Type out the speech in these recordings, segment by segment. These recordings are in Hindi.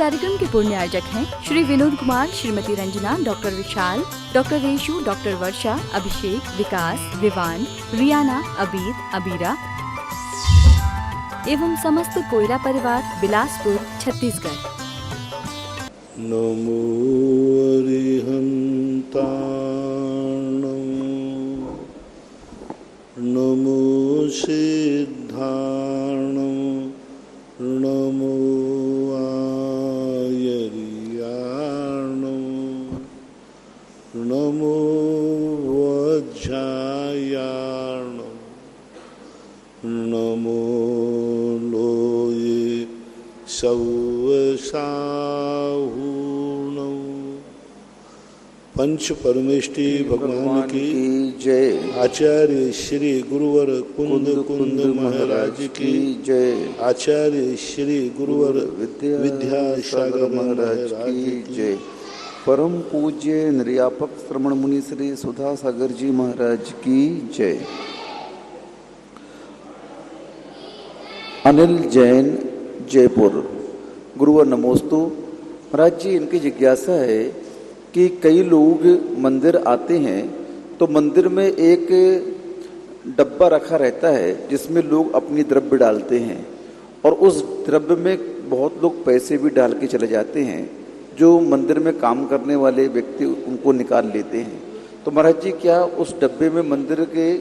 कार्यक्रम के पूर्ण आयोजक हैं श्री विनोद कुमार, श्रीमती रंजना, डॉक्टर विशाल, डॉक्टर रेशु, डॉक्टर वर्षा, अभिषेक, विकास, विवान, रियाना, अबीद, अबीरा एवं समस्त कोयरा परिवार, बिलासपुर, छत्तीसगढ़। नमो अरिहंताणं, नमो सिद्धाणं, नमो आयर्याणं, नमो वज्रायाणं, नमो लोये सौवसाहूणं। पंच परमेष्टि भगवान की जय। आचार्य श्री गुरुवर कुंद कुंद महाराज की जय। आचार्य श्री गुरुवर विद्यासागर महाराज की जय। परम पूज्य निर्यापक श्रमण मुनि श्री सुधा सागर जी महाराज की जय। अनिल जैन, जयपुर। गुरुवर नमोस्तु। महाराज जी, इनकी जिज्ञासा है कि कई लोग मंदिर आते हैं तो मंदिर में एक डब्बा रखा रहता है जिसमें लोग अपनी द्रव्य डालते हैं और उस द्रव्य में बहुत लोग पैसे भी डाल के चले जाते हैं। जो मंदिर में काम करने वाले व्यक्ति उनको निकाल लेते हैं। तो महाराज जी, क्या उस डब्बे में मंदिर के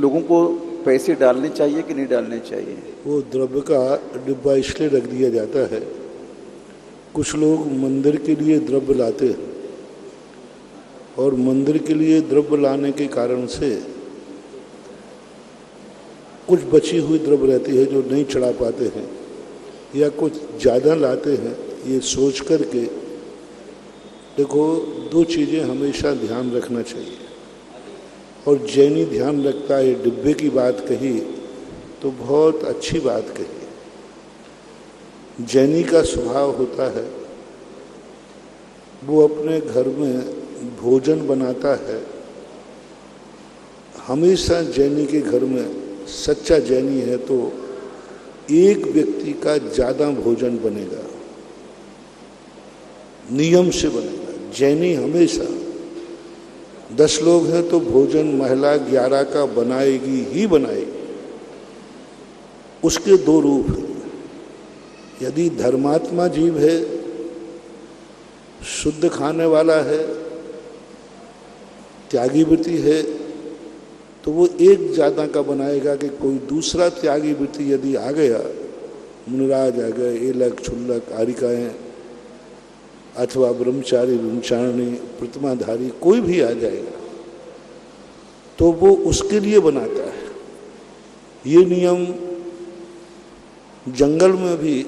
लोगों को पैसे डालने चाहिए कि नहीं डालने चाहिए? वो द्रव्य का डिब्बा इसलिए रख दिया जाता है, कुछ लोग मंदिर के लिए द्रव्य लाते हैं और मंदिर के लिए द्रव्य लाने के कारण से कुछ बची हुई द्रव्य रहती है जो नहीं चढ़ा पाते हैं या कुछ ज़्यादा लाते हैं। ये सोच कर के देखो, दो चीज़ें हमेशा ध्यान रखना चाहिए और जैनी ध्यान रखता है। डिब्बे की बात कही तो बहुत अच्छी बात कही। जैनी का स्वभाव होता है, वो अपने घर में भोजन बनाता है। हमेशा जैनी के घर में, सच्चा जैनी है तो एक व्यक्ति का ज़्यादा भोजन बनेगा, नियम से बनेगा। जैनी हमेशा 10 लोग हैं तो भोजन महिला 11 का बनाएगी ही बनाएगी। उसके दो रूप हैं। यदि धर्मात्मा जीव है, शुद्ध खाने वाला है, त्यागी वृत्ति है, तो वो एक ज़्यादा का बनाएगा कि कोई दूसरा त्यागी वृत्ति यदि आ गया, मुनिराज आ गए, एलक, छुल्लक, आरिकाएँ अथवा ब्रह्मचारी, ब्रह्मचारिणी, प्रतिमाधारी कोई भी आ जाएगा तो वो उसके लिए बनाता है। ये नियम जंगल में भी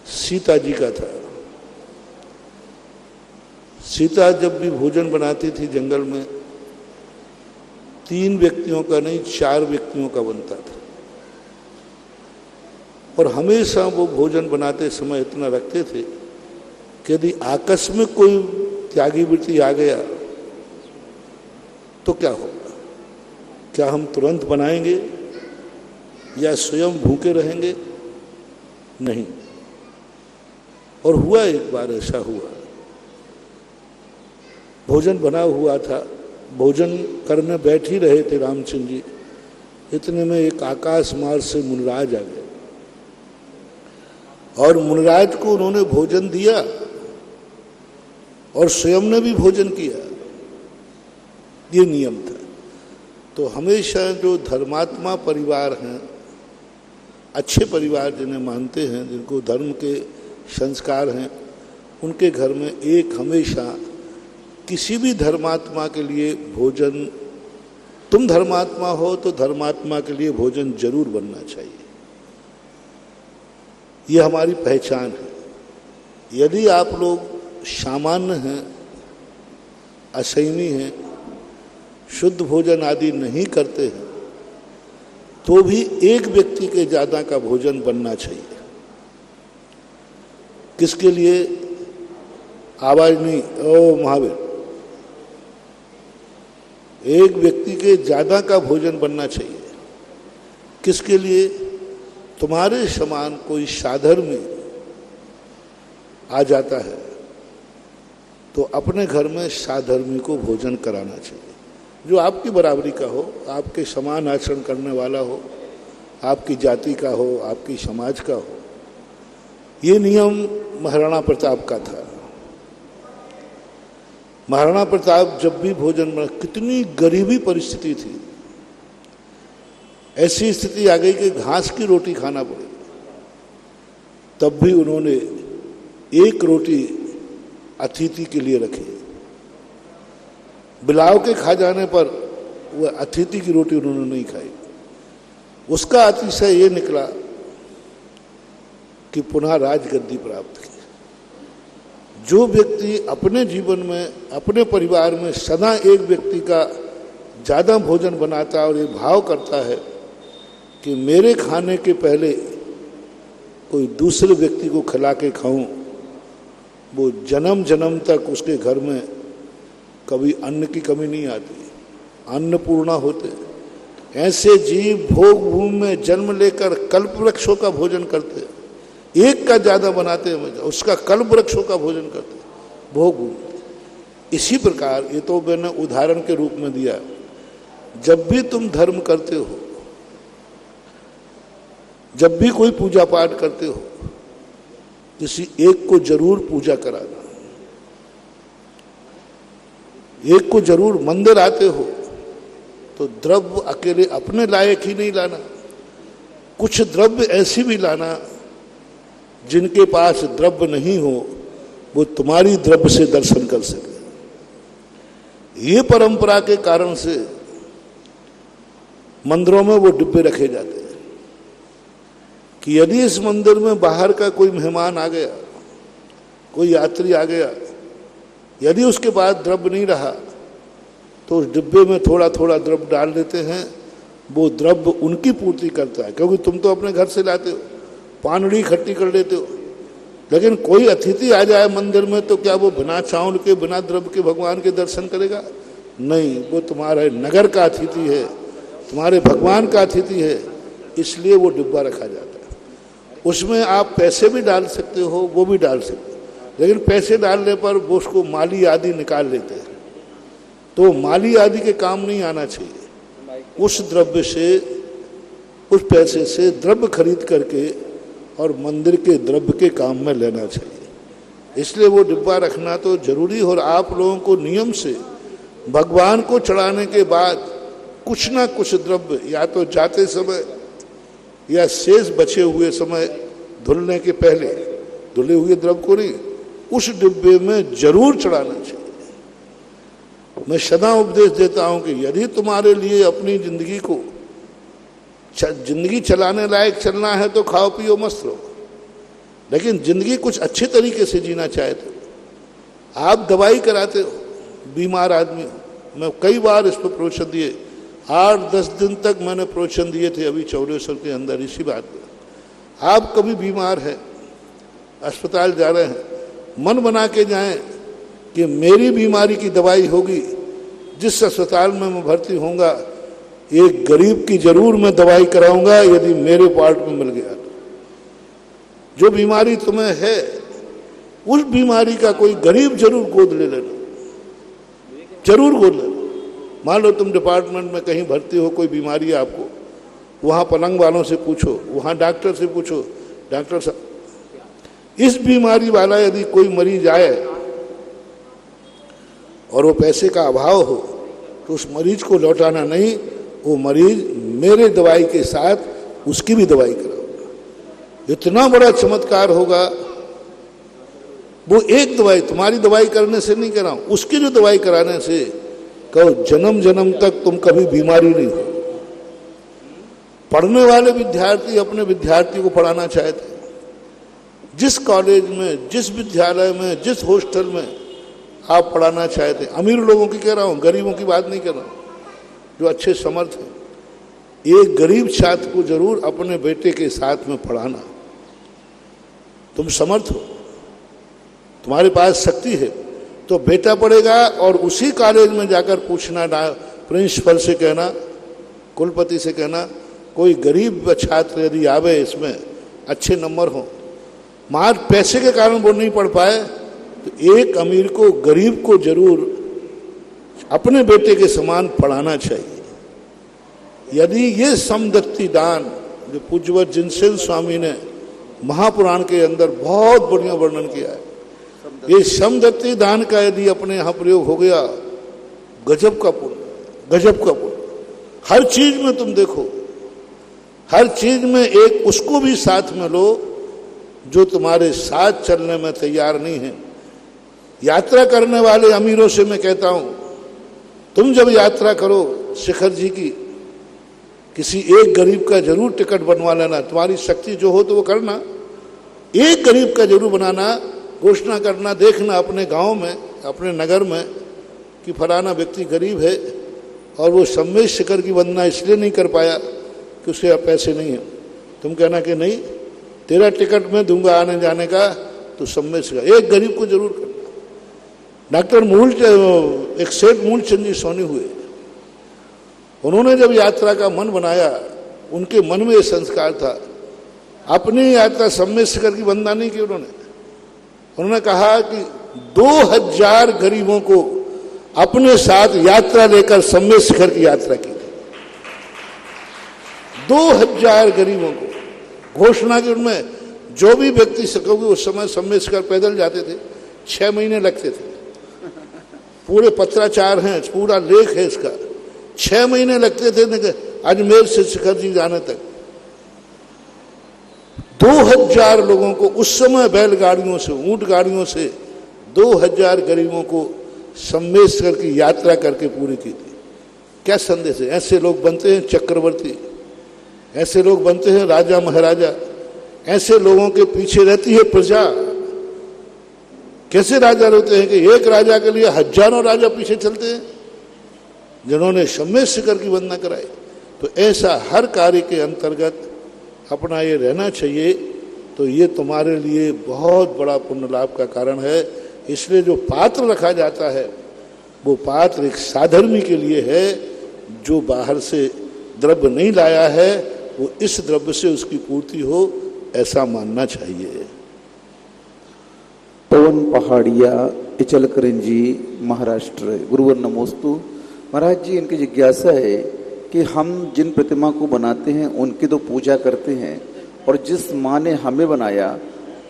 सीता जी का था। सीता जब भी भोजन बनाती थी जंगल में, 3 व्यक्तियों का नहीं 4 व्यक्तियों का बनता था और हमेशा वो भोजन बनाते समय इतना रखते थे कि यदि आकस्मिक कोई त्यागी वृत्ति आ गया तो क्या होगा? क्या हम तुरंत बनाएंगे या स्वयं भूखे रहेंगे? नहीं। और हुआ, एक बार ऐसा हुआ, भोजन बना हुआ था, भोजन करने बैठ ही रहे थे रामचंद्र जी। इतने में एक आकाश मार्ग से मुनिराज आ गए और मुनिराज को उन्होंने भोजन दिया और स्वयं ने भी भोजन किया। ये नियम था। तो हमेशा जो धर्मात्मा परिवार हैं, अच्छे परिवार जिन्हें मानते हैं, जिनको धर्म के संस्कार हैं, उनके घर में एक हमेशा किसी भी धर्मात्मा के लिए भोजन, तुम धर्मात्मा हो तो धर्मात्मा के लिए भोजन जरूर बनना चाहिए। ये हमारी पहचान है। यदि आप लोग सामान्य हैं, असैमी हैं, शुद्ध भोजन आदि नहीं करते हैं, तो भी एक व्यक्ति के ज़्यादा का भोजन बनना चाहिए। किसके लिए? आवाज नहीं, ओ महावीर, एक व्यक्ति के ज़्यादा का भोजन बनना चाहिए। किसके लिए? तुम्हारे समान कोई साधर्मी आ जाता है तो अपने घर में साधर्मी को भोजन कराना चाहिए, जो आपकी बराबरी का हो, आपके समान आचरण करने वाला हो, आपकी जाति का हो, आपकी समाज का हो। ये नियम महाराणा प्रताप का था। महाराणा प्रताप जब भी भोजन बना, कितनी गरीबी परिस्थिति थी, ऐसी स्थिति आ गई कि घास की रोटी खाना पड़े, तब भी उन्होंने एक रोटी अतिथि के लिए रखी। बिलाव के खा जाने पर वह अतिथि की रोटी उन्होंने नहीं खाई। उसका अतिशय ये निकला कि पुनः राजगद्दी प्राप्त की। जो व्यक्ति अपने जीवन में, अपने परिवार में सदा एक व्यक्ति का ज़्यादा भोजन बनाता है और ये भाव करता है कि मेरे खाने के पहले कोई दूसरे व्यक्ति को खिला के खाऊं, वो जन्म जन्म तक उसके घर में कभी अन्न की कमी नहीं आती, अन्नपूर्णा होते। ऐसे जीव भोग भूमि में जन्म लेकर कल्प वृक्षों का भोजन करते, एक का ज़्यादा बनाते हैं, उसका कल्प वृक्षों का भोजन करते भोग भूमि। इसी प्रकार ये तो मैंने उदाहरण के रूप में दिया, जब भी तुम धर्म करते हो, जब भी कोई पूजा पाठ करते हो, किसी एक को जरूर पूजा कराना, एक को जरूर। मंदिर आते हो तो द्रव्य अकेले अपने लायक ही नहीं लाना, कुछ द्रव्य ऐसी भी लाना जिनके पास द्रव्य नहीं हो, वो तुम्हारी द्रव्य से दर्शन कर सके। ये परंपरा के कारण से मंदिरों में वो डिब्बे रखे जाते हैं कि यदि इस मंदिर में बाहर का कोई मेहमान आ गया, कोई यात्री आ गया, यदि उसके पास द्रव्य नहीं रहा तो उस डिब्बे में थोड़ा थोड़ा द्रव्य डाल देते हैं, वो द्रव्य उनकी पूर्ति करता है, क्योंकि तुम तो अपने घर से लाते हो, पानड़ी इकट्ठी कर लेते हो। लेकिन कोई अतिथि आ जाए मंदिर में तो क्या वो बिना चावल के, बिना द्रव्य के भगवान के दर्शन करेगा? नहीं, वो तुम्हारे नगर का अतिथि है, तुम्हारे भगवान का अतिथि है, इसलिए वो डिब्बा रखा जाता है। उसमें आप पैसे भी डाल सकते हो, वो भी डाल सकते हो, लेकिन पैसे डालने पर वो उसको माली आदि निकाल लेते हैं, तो माली आदि के काम नहीं आना चाहिए। उस द्रव्य से, उस पैसे से द्रव्य खरीद करके और मंदिर के द्रव्य के काम में लेना चाहिए। इसलिए वो डिब्बा रखना तो जरूरी। और आप लोगों को नियम से भगवान को चढ़ाने के बाद कुछ ना कुछ द्रव्य, या तो जाते समय या शेष बचे हुए समय, धुलने के पहले, धुले हुए द्रव्य को नहीं, उस डिब्बे में जरूर चढ़ाना चाहिए। मैं सदा उपदेश देता हूं कि यदि तुम्हारे लिए अपनी जिंदगी को, जिंदगी चलाने लायक चलना है तो खाओ पियो मस्त रहो, लेकिन जिंदगी कुछ अच्छे तरीके से जीना चाहते हो। आप दवाई कराते हो, बीमार आदमी हो, मैं कई बार इस पर प्रवचन दिए, 8-10 दिन तक मैंने प्रवचन दिए थे अभी चौरेश्वर के अंदर इसी बात पर। आप कभी बीमार है, अस्पताल जा रहे हैं, मन बना के जाएं कि मेरी बीमारी की दवाई होगी, जिस अस्पताल में मैं भर्ती होऊंगा एक गरीब की जरूर मैं दवाई कराऊंगा, यदि मेरे पार्ट में मिल गया तो। जो बीमारी तुम्हें है उस बीमारी का कोई गरीब जरूर गोद ले लेना, जरूर गोद लेना। मान लो तुम डिपार्टमेंट में कहीं भर्ती हो, कोई बीमारी है आपको, वहाँ पलंग वालों से पूछो, वहाँ डॉक्टर से पूछो, डॉक्टर साहब इस बीमारी वाला यदि कोई मरीज आए और वो पैसे का अभाव हो तो उस मरीज को लौटाना नहीं, वो मरीज मेरे दवाई के साथ उसकी भी दवाई कराओगे। इतना बड़ा चमत्कार होगा। वो एक दवाई तुम्हारी दवाई करने से नहीं कराऊं, उसकी जो दवाई कराने से कहो जन्म जन्म तक तुम कभी बीमारी नहीं हो। पढ़ने वाले विद्यार्थी अपने विद्यार्थी को पढ़ाना चाहते, जिस कॉलेज में, जिस विद्यालय में, जिस हॉस्टल में आप पढ़ाना चाहते, अमीर लोगों की कह रहा हूँ, गरीबों की बात नहीं कर रहा हूँ, जो अच्छे समर्थ हैं, एक गरीब छात्र को जरूर अपने बेटे के साथ में पढ़ाना। तुम समर्थ हो, तुम्हारे पास शक्ति है तो बेटा पढ़ेगा, और उसी कॉलेज में जाकर पूछना, प्रिंसिपल से कहना, कुलपति से कहना, कोई गरीब छात्र यदि आवे इसमें अच्छे नंबर हो मार पैसे के कारण वो नहीं पढ़ पाए, तो एक अमीर को गरीब को जरूर अपने बेटे के समान पढ़ाना चाहिए। यदि ये समदत्ती दान जो पूज्यवत जिनसेन स्वामी ने महापुराण के अंदर बहुत बढ़िया वर्णन किया है, ये समदत्ती दान का यदि अपने यहाँ प्रयोग हो गया, गजब का पुण्य, गजब का पुण्य। हर चीज में तुम देखो, हर चीज में एक उसको भी साथ में लो जो तुम्हारे साथ चलने में तैयार नहीं है। यात्रा करने वाले अमीरों से मैं कहता हूं, तुम जब यात्रा करो शिखर जी की, किसी एक गरीब का जरूर टिकट बनवा लेना, तुम्हारी शक्ति जो हो तो वो करना, एक गरीब का जरूर बनाना, घोषणा करना, देखना अपने गांव में, अपने नगर में कि फलाना व्यक्ति गरीब है और वो सम्मेद शिखर की वंदना इसलिए नहीं कर पाया कि उसके यहाँ पैसे नहीं है। तुम कहना कि नहीं, तेरा टिकट मैं दूंगा आने जाने का, तो सम्मेद शिखर एक गरीब को जरूर करना। डॉक्टर एक सेठ मूलचंद जी सोनी हुए, उन्होंने जब यात्रा का मन बनाया, उनके मन में ये संस्कार था, अपनी यात्रा सम्मेद शिखर की वंदना नहीं की उन्होंने कहा कि 2000 गरीबों को अपने साथ यात्रा लेकर सम्मेद शिखर की यात्रा की। 2000 गरीबों को घोषणा की, उनमें जो भी व्यक्ति सकोगे, उस समय सम्मेद शिखर पैदल जाते थे, 6 महीने लगते थे, पूरे पत्राचार हैं, पूरा लेख है इसका, 6 महीने लगते थे अजमेर से शिखर जी जाने तक। 2000 लोगों को उस समय बैलगाड़ियों से, ऊंट गाड़ियों से 2000 गरीबों को सम्मेद शिखर की यात्रा करके पूरी की थी। क्या संदेश है? ऐसे लोग बनते हैं चक्रवर्ती, ऐसे लोग बनते हैं राजा महाराजा, ऐसे लोगों के पीछे रहती है प्रजा। कैसे राजा रहते हैं कि एक राजा के लिए हजारों राजा पीछे चलते हैं जिन्होंने सम्मेद शिखर की वंदना कराई। तो ऐसा हर कार्य के अंतर्गत अपना ये रहना चाहिए, तो ये तुम्हारे लिए बहुत बड़ा पुण्य लाभ का कारण है। इसलिए जो पात्र रखा जाता है वो पात्र एक साधर्मी के लिए है, जो बाहर से द्रव्य नहीं लाया है वो इस द्रव्य से उसकी पूर्ति हो, ऐसा मानना चाहिए। पवन पहाड़िया इचलकरंजी महाराष्ट्र। गुरुवर नमोस्तु। महाराज जी, इनकी जिज्ञासा है कि हम जिन प्रतिमा को बनाते हैं उनकी तो पूजा करते हैं, और जिस माँ ने हमें बनाया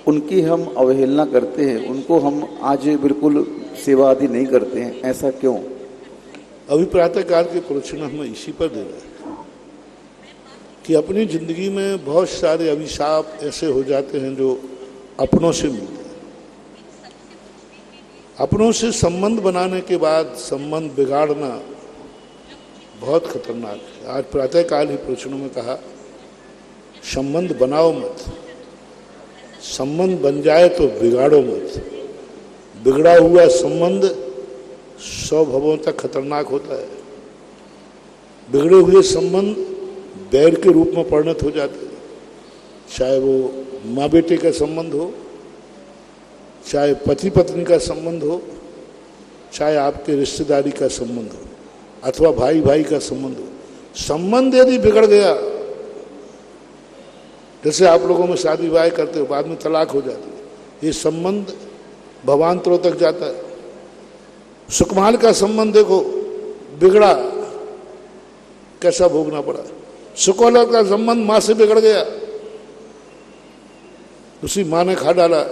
उनकी हम अवहेलना करते हैं, उनको हम आज बिल्कुल सेवा आदि नहीं करते हैं, ऐसा क्यों? अभी प्रातः काल के प्रवचन हमें इसी पर दे रहे हैं कि अपनी जिंदगी में बहुत सारे अभिशाप ऐसे हो जाते हैं जो अपनों से मिलते हैं। अपनों से संबंध बनाने के बाद संबंध बिगाड़ना बहुत खतरनाक है। आज प्रातःकाल ही प्रवचनों में कहा, संबंध बनाओ मत, संबंध बन जाए तो बिगाड़ो मत। बिगड़ा हुआ संबंध 100 भवों तक खतरनाक होता है। बिगड़े हुए संबंध बैर के रूप में परिणत हो जाते हैं, चाहे वो माँ बेटे का संबंध हो, चाहे पति पत्नी का संबंध हो, चाहे आपके रिश्तेदारी का संबंध हो, अथवा भाई भाई का संबंध हो। संबंध यदि बिगड़ गया, जैसे आप लोगों में शादी विवाह करते हो, बाद में तलाक हो जाती है, ये संबंध भवांतरों तक जाता है। सुकमाल का संबंध देखो, बिगड़ा, कैसा भोगना पड़ा। सुकौला का संबंध माँ से बिगड़ गया, उसी माँ ने खा डाला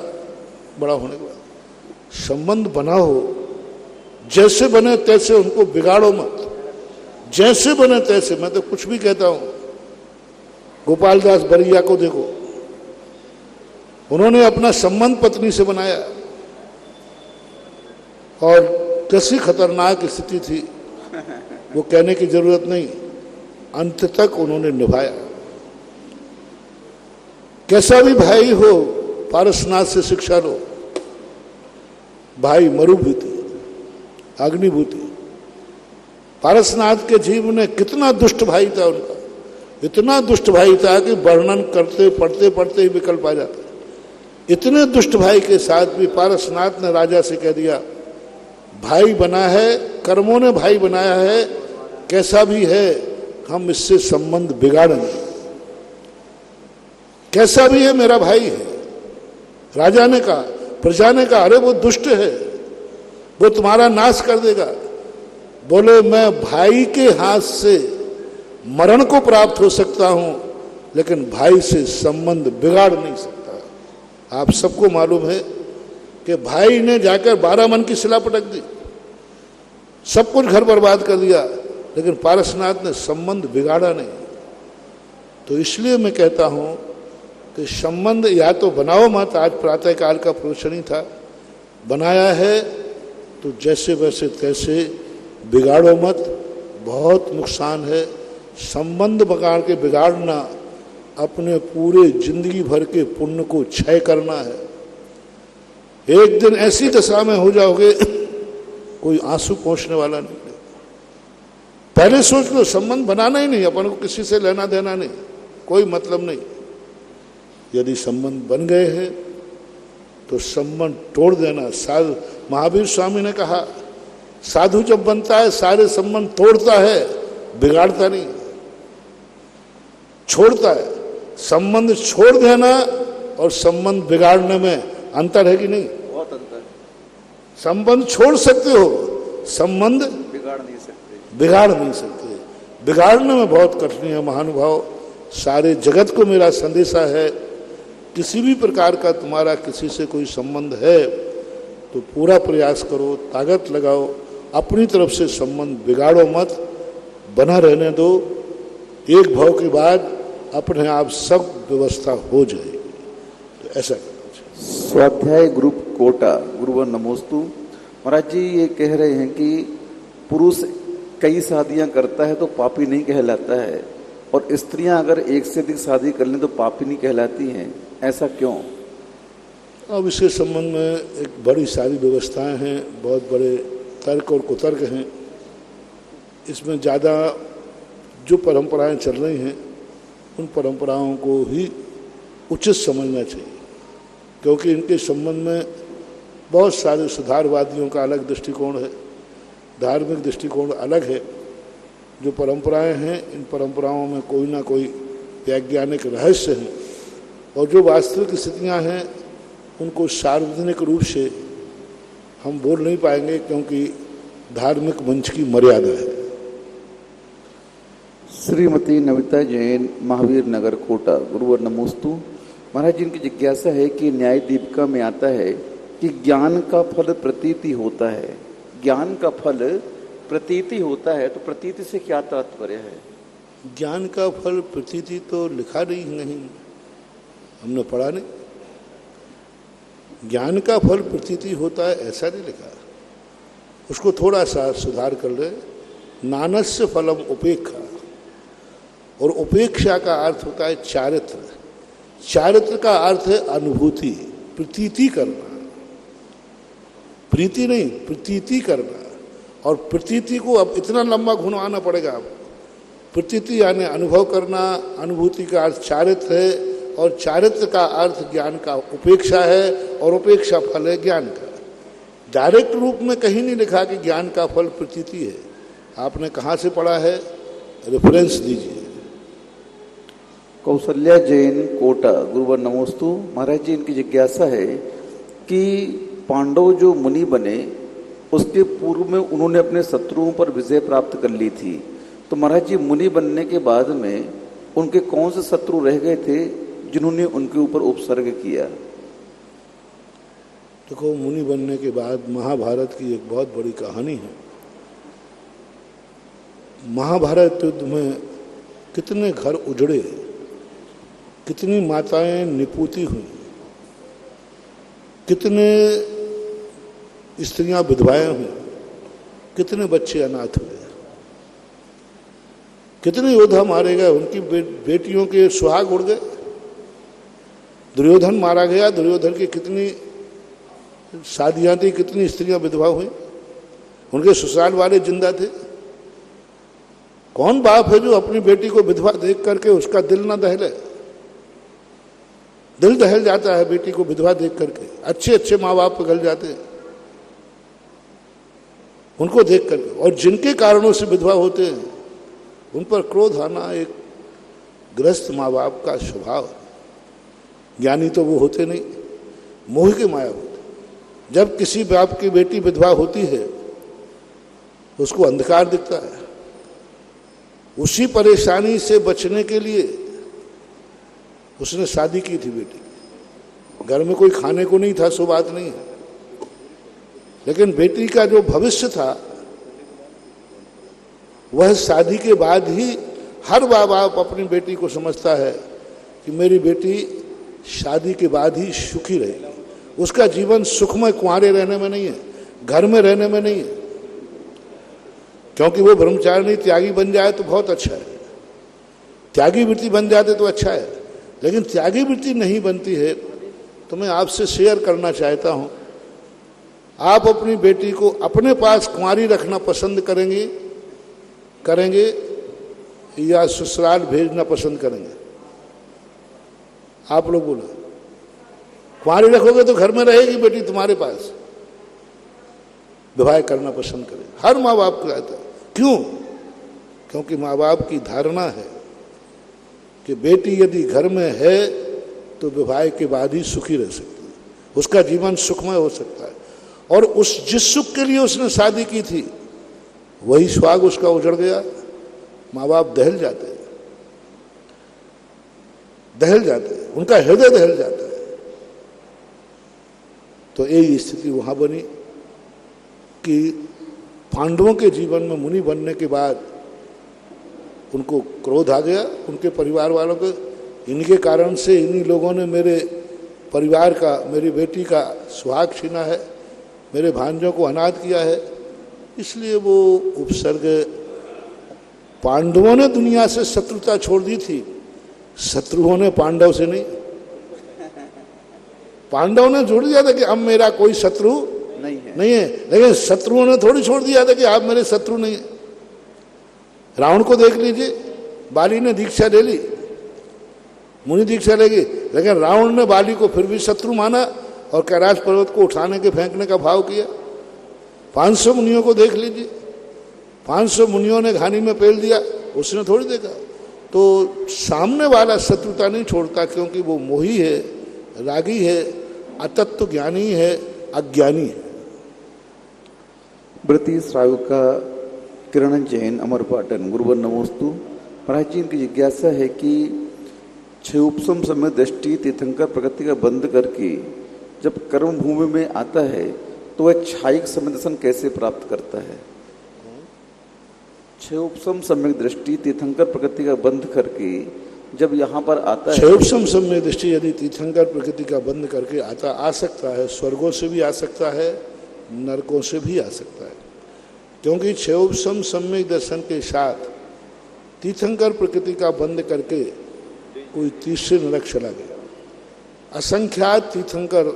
बड़ा होने के बाद। संबंध बनाओ, जैसे बने तैसे उनको बिगाड़ो मत, जैसे बने तैसे। मैं तो कुछ भी कहता हूं, गोपाल दास बरिया को देखो, उन्होंने अपना संबंध पत्नी से बनाया और कैसी खतरनाक स्थिति थी वो कहने की जरूरत नहीं, अंत तक उन्होंने निभाया। कैसा भी भाई हो, पारसनाथ से शिक्षा लो। भाई मरुभूति, अग्निभूति। पारसनाथ के जीवन में कितना दुष्ट भाई था उनका, इतना दुष्ट भाई था कि वर्णन करते पढ़ते पढ़ते ही विकल्प आ जाता। इतने दुष्ट भाई के साथ भी पारसनाथ ने राजा से कह दिया, भाई बना है, कर्मों ने भाई बनाया है, कैसा भी है हम इससे संबंध बिगाड़ेंगे। कैसा भी है मेरा भाई है, राजा ने कहा, प्रजा ने कहा, अरे वो दुष्ट है, वो तुम्हारा नाश कर देगा। बोले मैं भाई के हाथ से मरण को प्राप्त हो सकता हूं, लेकिन भाई से संबंध बिगाड़ नहीं सकता। आप सबको मालूम है कि भाई ने जाकर 12 मन की शिला पटक दी, सब कुछ घर बर्बाद कर दिया, लेकिन पारसनाथ ने संबंध बिगाड़ा नहीं। तो इसलिए मैं कहता हूं कि संबंध या तो बनाओ मत, आज प्रातःकाल का प्रवचन ही था, बनाया है तो जैसे वैसे तैसे बिगाड़ो मत, बहुत नुकसान है। संबंध बगाड़ के बिगाड़ना अपने पूरे जिंदगी भर के पुण्य को क्षय करना है। एक दिन ऐसी दशा में हो जाओगे कोई आंसू पोंछने वाला नहीं। पहले सोच लो, संबंध बनाना ही नहीं, अपन को किसी से लेना देना नहीं, कोई मतलब नहीं। यदि संबंध बन गए हैं तो संबंध तोड़ देना। साधु महावीर स्वामी ने कहा, साधु जब बनता है सारे संबंध तोड़ता है, बिगाड़ता नहीं, छोड़ता है। संबंध छोड़ देना और संबंध बिगाड़ने में अंतर है कि नहीं? बहुत अंतर। संबंध छोड़ सकते हो, संबंध बिगाड़ नहीं सकते। बिगाड़ नहीं सकते। बिगाड़ने में बहुत कठिन है महानुभाव। सारे जगत को मेरा संदेशा है, किसी भी प्रकार का तुम्हारा किसी से कोई संबंध है तो पूरा प्रयास करो, ताकत लगाओ, अपनी तरफ से संबंध बिगाड़ो मत, बना रहने दो। एक भाव के बाद अपने आप सब व्यवस्था हो जाएगी। तो ऐसा करना चाहिए। स्वाध्याय ग्रुप कोटा, गुरुवर नमोस्तु। महाराज जी ये कह रहे हैं कि पुरुष कई शादियां करता है तो पापी नहीं कहलाता है, और स्त्रियां अगर एक से अधिक शादी कर लें तो पापी नहीं कहलाती हैं, ऐसा क्यों? अब इसके संबंध में एक बड़ी सारी व्यवस्थाएं हैं, बहुत बड़े तर्क और कुतर्क हैं। इसमें ज़्यादा जो परंपराएं चल रही हैं उन परंपराओं को ही उचित समझना चाहिए, क्योंकि इनके संबंध में बहुत सारे सुधारवादियों का अलग दृष्टिकोण है, धार्मिक दृष्टिकोण अलग है। जो परंपराएं हैं, इन परंपराओं में कोई ना कोई वैज्ञानिक रहस्य है, और जो वास्तविक स्थितियां हैं उनको सार्वजनिक रूप से हम बोल नहीं पाएंगे, क्योंकि धार्मिक मंच की मर्यादा है। श्रीमती नविता जैन, महावीर नगर कोटा, गुरुवर नमोस्तु। महाराज जी इनकी जिज्ञासा है कि न्याय दीपिका में आता है कि ज्ञान का फल प्रतीति होता है। ज्ञान का फल प्रतीति होता है, तो प्रतीति से क्या तात्पर्य है? ज्ञान का फल प्रतीति तो लिखा नहीं, हमने पढ़ा नहीं। ज्ञान का फल प्रतीति होता है ऐसा नहीं लिखा, उसको थोड़ा सा सुधार कर ले। नानस्य फलम उपेक्षा, और उपेक्षा का अर्थ होता है चारित्र। चारित्र का अर्थ है अनुभूति, प्रतीति करना, प्रीति नहीं, प्रतीति करना। और प्रतीति को अब इतना लंबा घुमाना पड़ेगा। प्रतीति यानी अनुभव करना, अनुभूति का अर्थ चारित्र है, और चारित्र का अर्थ ज्ञान का उपेक्षा है, और उपेक्षा फल है ज्ञान का। डायरेक्ट रूप में कहीं नहीं लिखा कि ज्ञान का फल प्रतीति है। आपने कहाँ से पढ़ा है, रेफरेंस दीजिए। कौशल्या जैन कोटा, गुरुवर नमोस्तु। महाराज जी इनकी जिज्ञासा है कि पांडव जो मुनि बने उसके पूर्व में उन्होंने अपने शत्रुओं पर विजय प्राप्त कर ली थी, तो महाराज जी मुनि बनने के बाद में उनके कौन से शत्रु रह गए थे जिन्होंने उनके ऊपर उपसर्ग किया? देखो, मुनि बनने के बाद महाभारत की एक बहुत बड़ी कहानी है। महाभारत युद्ध में कितने घर उजड़े, कितनी माताएं निपूती हुई, कितने स्त्रियां विधवाएं हुई, कितने बच्चे अनाथ हुए, कितने योद्धा मारे गए, उनकी बेटियों के सुहाग उड़ गए। दुर्योधन मारा गया, दुर्योधन की कितनी शादियां थी, कितनी स्त्रियां विधवा हुई, उनके ससुराल वाले जिंदा थे। कौन बाप है जो अपनी बेटी को विधवा देख करके उसका दिल ना दहले? दिल दहल जाता है बेटी को विधवा देख करके। अच्छे अच्छे माँ बाप पिघल जाते हैं उनको देख करके, और जिनके कारणों से विधवा होते हैं उन पर क्रोध आना एक गृहस्थ माँ बाप का स्वभाव है। ज्ञानी तो वो होते नहीं। मोह की माया होती है। जब किसी बाप की बेटी विधवा होती है उसको अंधकार दिखता है, उसी परेशानी से बचने के लिए उसने शादी की थी बेटी। घर में कोई खाने को नहीं था, सो बात नहीं है, लेकिन बेटी का जो भविष्य था वह शादी के बाद ही हर बाप अपनी बेटी को समझता है कि मेरी बेटी शादी के बाद ही सुखी रहेगी। उसका जीवन सुखमय कुंवारे रहने में नहीं है, घर में रहने में नहीं है। क्योंकि वो ब्रह्मचारिणी त्यागी बन जाए तो बहुत अच्छा है, त्यागी वृत्ति बन जाते तो अच्छा है, लेकिन त्यागी वृत्ति नहीं बनती है। तो मैं आपसे शेयर करना चाहता हूं, आप अपनी बेटी को अपने पास कुंवारी रखना पसंद करेंगे या ससुराल भेजना पसंद करेंगे? आप लोग बोलो। कुंवारी रखोगे तो घर में रहेगी बेटी तुम्हारे पास, विवाह करना पसंद करें। हर माँ बाप को आता है। क्यों? क्योंकि माँ बाप की धारणा है कि बेटी यदि घर में है तो विवाह के बाद ही सुखी रह सकती है, उसका जीवन सुखमय हो सकता है। और उस जिस सुख के लिए उसने शादी की थी वही सुहाग उसका उजड़ गया, माँ बाप दहल जाते हैं, उनका हृदय दहल जाता है। तो यही स्थिति वहां बनी कि पांडवों के जीवन में मुनि बनने के बाद उनको क्रोध आ गया, उनके परिवार वालों को, इनके कारण से इन्हीं लोगों ने मेरे परिवार का, मेरी बेटी का सुहाग छीना है, मेरे भांजों को अनाथ किया है। इसलिए वो उपसर्ग, पांडवों ने दुनिया से शत्रुता छोड़ दी थी, शत्रुओं ने पांडव से नहीं। पांडवों ने जोड़ दिया था कि अब मेरा कोई शत्रु नहीं है, लेकिन शत्रुओं ने थोड़ी छोड़ दिया था कि आप मेरे शत्रु नहीं है। रावण को देख लीजिए, बाली ने दीक्षा ले ली, मुनि दीक्षा लेगी, लेकिन रावण ने बाली को फिर भी शत्रु माना और कैलाश पर्वत को उठाने के फेंकने का भाव किया। 500 मुनियों को देख लीजिए, 500 मुनियों ने घानी में पेल दिया, उसने थोड़ी देखा। तो सामने वाला शत्रुता नहीं छोड़ता, क्योंकि वो मोही है, रागी है, अतत्व ज्ञानी है, अज्ञानी है। व्रती श्राविका किरण जैन अमर पाटन गुरुवर नमोस्तु। महाराज जी, इनकी जिज्ञासा है कि क्षयोपम समय दृष्टि तीर्थंकर प्रकृति का बंद करके जब कर्म भूमि में आता है तो वह क्षायिक समय दर्शन कैसे प्राप्त करता है? क्षयोपम सम्यक दृष्टि तीर्थंकर प्रकृति का बंद करके जब यहाँ पर आता है, क्षयोपम सम्यक दृष्टि यदि तीर्थंकर प्रकृति का बंद करके आ सकता है, स्वर्गों से भी आ सकता है, नरकों से भी आ सकता है। क्योंकि क्षयोपम सम्यक दर्शन के साथ तीर्थंकर प्रकृति का बंद करके कोई तीसरे नरक चला गया। असंख्यात तीर्थंकर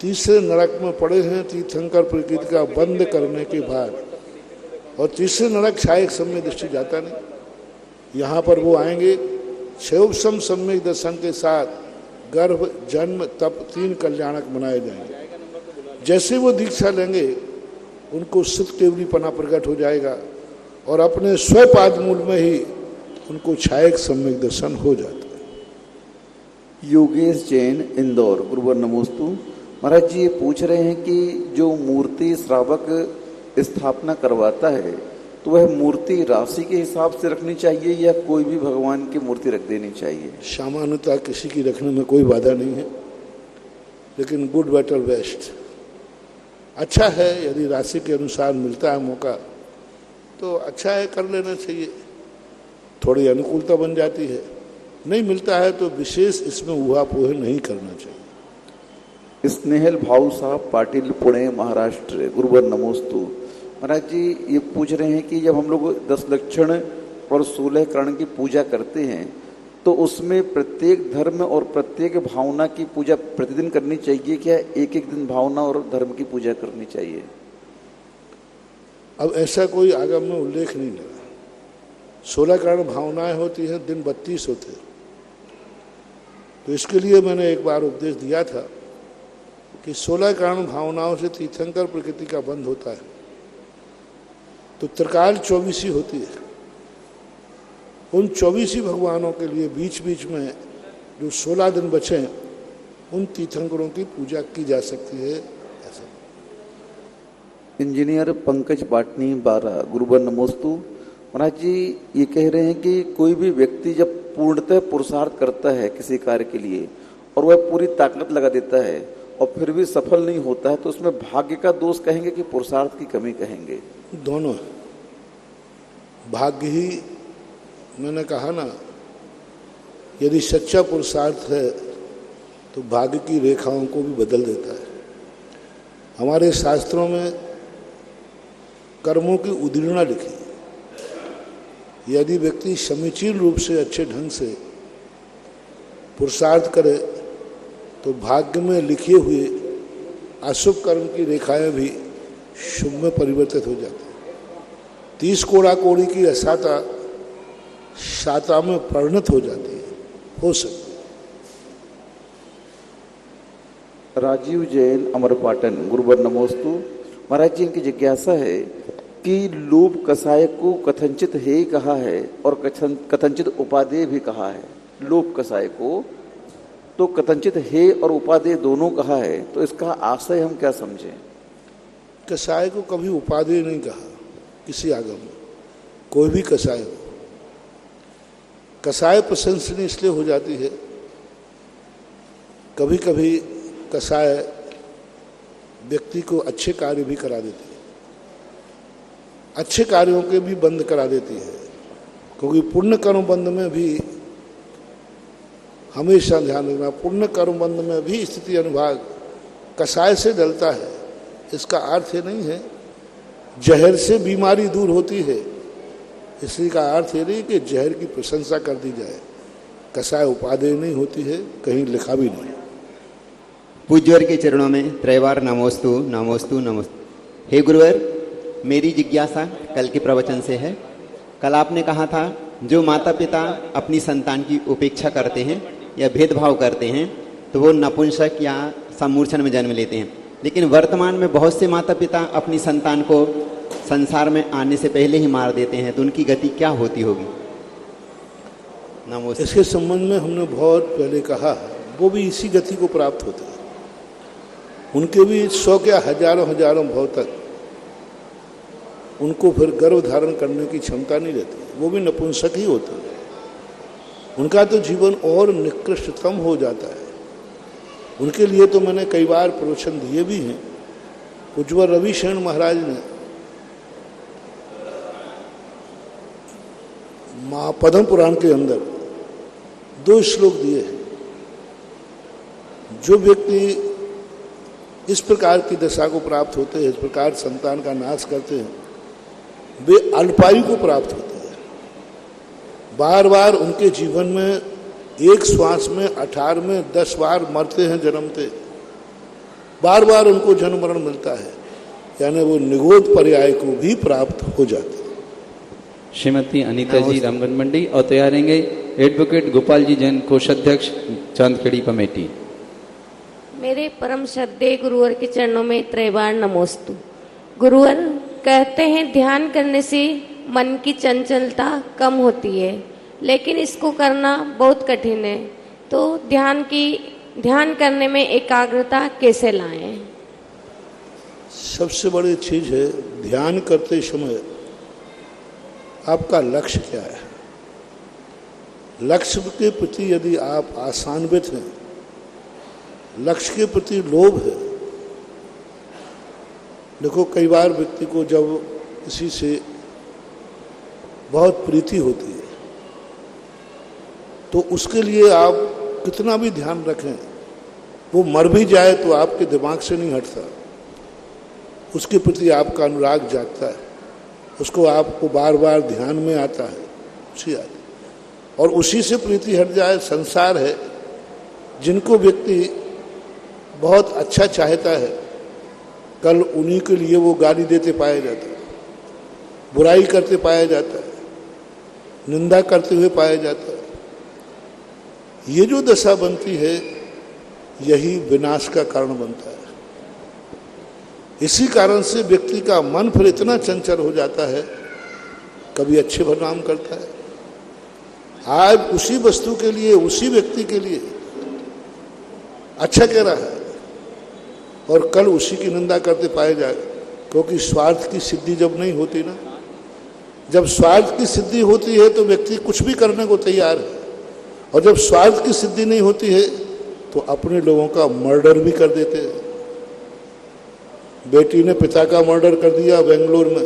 तीसरे नरक में पड़े हैं तीर्थंकर प्रकृति का बंद करने के बाद, और तीसरे नरक क्षायिक सम्यक दृष्टि जाता नहीं। यहाँ पर वो आएंगे क्षयोपम सम्यक दर्शन के साथ, गर्भ, जन्म, तप, 3 कल्याणक मनाए जाएंगे। जैसे वो दीक्षा लेंगे उनको सुख केवलीपना प्रकट हो जाएगा और अपने स्वपाद मूल में ही उनको क्षायिक सम्यक दर्शन हो जाता है। योगेश जैन इंदौर गुरुवर नमोस्तु। महाराज जी, ये पूछ रहे हैं कि जो मूर्ति श्रावक स्थापना करवाता है तो वह मूर्ति राशि के हिसाब से रखनी चाहिए या कोई भी भगवान की मूर्ति रख देनी चाहिए? सामान्यतः किसी की रखने में कोई बाधा नहीं है, लेकिन गुड बेटर बेस्ट अच्छा है। यदि राशि के अनुसार मिलता है मौका तो अच्छा है, कर लेना चाहिए, थोड़ी अनुकूलता बन जाती है। नहीं मिलता है तो विशेष इसमें ऊहापोह नहीं करना चाहिए। स्नेहल भाऊ साहब पाटिल पुणे महाराष्ट्र गुरुवर नमोस्तु। महाराज जी, ये पूछ रहे हैं कि जब हम लोग 10 लक्षण और 16 कर्ण की पूजा करते हैं तो उसमें प्रत्येक धर्म और प्रत्येक भावना की पूजा प्रतिदिन करनी चाहिए क्या? एक एक दिन भावना और धर्म की पूजा करनी चाहिए? अब ऐसा कोई आगम में उल्लेख नहीं लगा। 16 कर्ण भावनाएं होती हैं, दिन 32 होते हैं। तो इसके लिए मैंने एक बार उपदेश दिया था कि 16 कर्ण भावनाओं से तीर्थंकर प्रकृति का बंध होता है, तो त्रिकाल 24 होती है। उन 24 भगवानों के लिए बीच बीच में जो 16 दिन बचे उन तीर्थंकरों की पूजा की जा सकती है। ऐसा इंजीनियर पंकज पाटनी 12 गुरुवर नमोस्तु। महाराज जी ये कह रहे हैं कि कोई भी व्यक्ति जब पूर्णतः पुरुषार्थ करता है किसी कार्य के लिए और वह पूरी ताकत लगा देता है और फिर भी सफल नहीं होता है, तो उसमें भाग्य का दोष कहेंगे कि पुरुषार्थ की कमी कहेंगे? दोनों। भाग्य ही, मैंने कहा ना, यदि सच्चा पुरुषार्थ है तो भाग्य की रेखाओं को भी बदल देता है। हमारे शास्त्रों में कर्मों की उदीर्णा लिखी है। यदि व्यक्ति समीचीन रूप से अच्छे ढंग से पुरुषार्थ करे तो भाग्य में लिखे हुए अशुभ कर्म की रेखाएं भी शुभ में परिवर्तित हो जाती हैं। 30 कोड़ा कोड़ी की असाता शाता में परिणत हो जाती है, हो सकती है। राजीव जैन अमरपाटन गुरुवर नमोस्तु। महाराज जी इनकी जिज्ञासा है कि लोभ कसाय को कथनचित हे कहा है और कथनचित उपादेय भी कहा है। लोभ कसाय को तो कथनचित हे और उपादेय दोनों कहा है, तो इसका आशय हम क्या समझें? कसाय को कभी उपादेय नहीं कहा किसी आगम में, कोई भी कसाय हो। कसाय प्रशंसनीय इसलिए हो जाती है, कभी कभी कसाय व्यक्ति को अच्छे कार्य भी करा देती है, अच्छे कार्यों के भी बंद करा देती है। क्योंकि पुण्य कर्म बंध में भी हमेशा ध्यान रखना, पुण्य कर्म बंध में भी स्थिति अनुभाग कसाय से डलता है। इसका अर्थ ये नहीं है जहर से बीमारी दूर होती है, इसलिए का अर्थ ये नहीं कि जहर की प्रशंसा कर दी जाए। कसाय उपादेय नहीं होती है, कहीं लिखा भी नहीं। पूज्यवर के चरणों में त्रैवार नमोस्तु नमोस्तु नमोस्तु। हे गुरुवर, मेरी जिज्ञासा कल के प्रवचन से है। कल आपने कहा था जो माता पिता अपनी संतान की उपेक्षा करते हैं या भेदभाव करते हैं तो वो नपुंसक या सम्मूर्छन में जन्म लेते हैं, लेकिन वर्तमान में बहुत से माता पिता अपनी संतान को संसार में आने से पहले ही मार देते हैं, तो उनकी गति क्या होती होगी? नमोस्तु। इसके संबंध में हमने बहुत पहले कहा, वो भी इसी गति को प्राप्त होते हैं। उनके भी 100 क्या हजारों हजारों भाव तक उनको फिर गर्भ धारण करने की क्षमता नहीं रहती, वो भी नपुंसक ही होते हैं। उनका तो जीवन और निकृष्टतम हो जाता है। उनके लिए तो मैंने कई बार प्रवचन दिए भी हैं। पूज्य रविशरण महाराज ने महापद्म पुराण के अंदर 2 श्लोक दिए हैं। जो व्यक्ति इस प्रकार की दशा को प्राप्त होते हैं, इस प्रकार संतान का नाश करते हैं, वे अल्पायु को प्राप्त होते हैं। बार बार उनके जीवन में एक श्वास में 18 में 10 बार मरते हैं, जन्मते, बार बार उनको जन्म मरण मिलता है, यानी वो निगोद पर्याय को भी प्राप्त हो जाते हैं। श्रीमती अनीता जी रामगढ़ मंडी और तैयार रहेंगे एडवोकेट गोपाल जी जैन कोषाध्यक्ष चांदखेड़ी कमेटी। मेरे परम श्रद्धेय गुरुवर के चरणों में त्रैवार नमोस्तु। गुरुवर कहते हैं ध्यान करने से मन की चंचलता कम होती है, लेकिन इसको करना बहुत कठिन है। तो ध्यान करने में एकाग्रता कैसे लाएं? सबसे बड़ी चीज है ध्यान करते समय आपका लक्ष्य क्या है। लक्ष्य के प्रति यदि आप आशान्वित हैं, लक्ष्य के प्रति लोभ है। देखो कई बार व्यक्ति को जब किसी से बहुत प्रीति होती है तो उसके लिए आप कितना भी ध्यान रखें, वो मर भी जाए तो आपके दिमाग से नहीं हटता। उसके प्रति आपका अनुराग जागता है, उसको आपको बार बार ध्यान में आता है, उसी आती, और उसी से प्रीति हट जाए। संसार है, जिनको व्यक्ति बहुत अच्छा चाहता है, कल उन्हीं के लिए वो गाली देते पाया जाता है, बुराई करते पाया जाता है, निंदा करते हुए पाया जाता है। ये जो दशा बनती है यही विनाश का कारण बनता है। इसी कारण से व्यक्ति का मन फिर इतना चंचल हो जाता है, कभी अच्छे परिणाम करता है, आज उसी वस्तु के लिए, उसी व्यक्ति के लिए अच्छा कह रहा है और कल उसी की निंदा करते पाए जाए, क्योंकि स्वार्थ की सिद्धि जब नहीं होती ना, जब स्वार्थ की सिद्धि होती है तो व्यक्ति कुछ भी करने को तैयार है, और जब स्वार्थ की सिद्धि नहीं होती है तो अपने लोगों का मर्डर भी कर देते हैं। बेटी ने पिता का मर्डर कर दिया बेंगलोर में,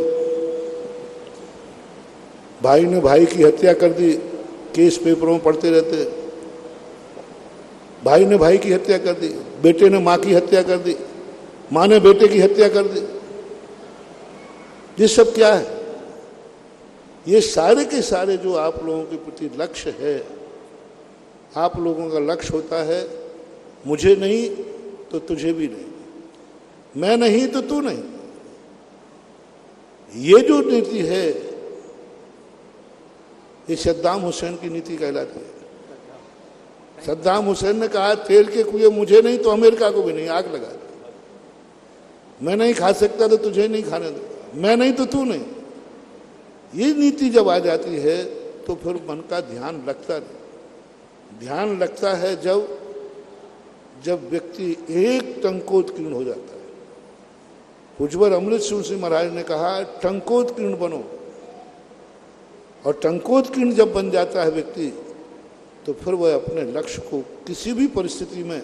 भाई ने भाई की हत्या कर दी, केस पेपरों में पढ़ते रहते हैं। भाई ने भाई की हत्या कर दी, बेटे ने मां की हत्या कर दी, मां ने बेटे की हत्या कर दी। ये सब क्या है? ये सारे के सारे जो आप लोगों के प्रति लक्ष्य है, आप लोगों का लक्ष्य होता है मुझे नहीं तो तुझे भी नहीं, मैं नहीं तो तू नहीं। ये जो नीति है ये सद्दाम हुसैन की नीति कहलाती है। सद्दाम हुसैन ने कहा तेल के कुएं मुझे नहीं तो अमेरिका को भी नहीं, आग लगा दे। मैं नहीं खा सकता तो तुझे नहीं खाने दूंगा, मैं नहीं तो तू नहीं। ये नीति जब आ जाती है तो फिर मन का ध्यान लगता नहीं। ध्यान लगता है जब व्यक्ति एक टंकोत्कीर्ण हो जाता है। कुजवर अमृत सिंह महाराज ने कहा टंकोत्कीर्ण बनो, और टंकोत्कीर्ण जब बन जाता है व्यक्ति तो फिर वह अपने लक्ष्य को किसी भी परिस्थिति में,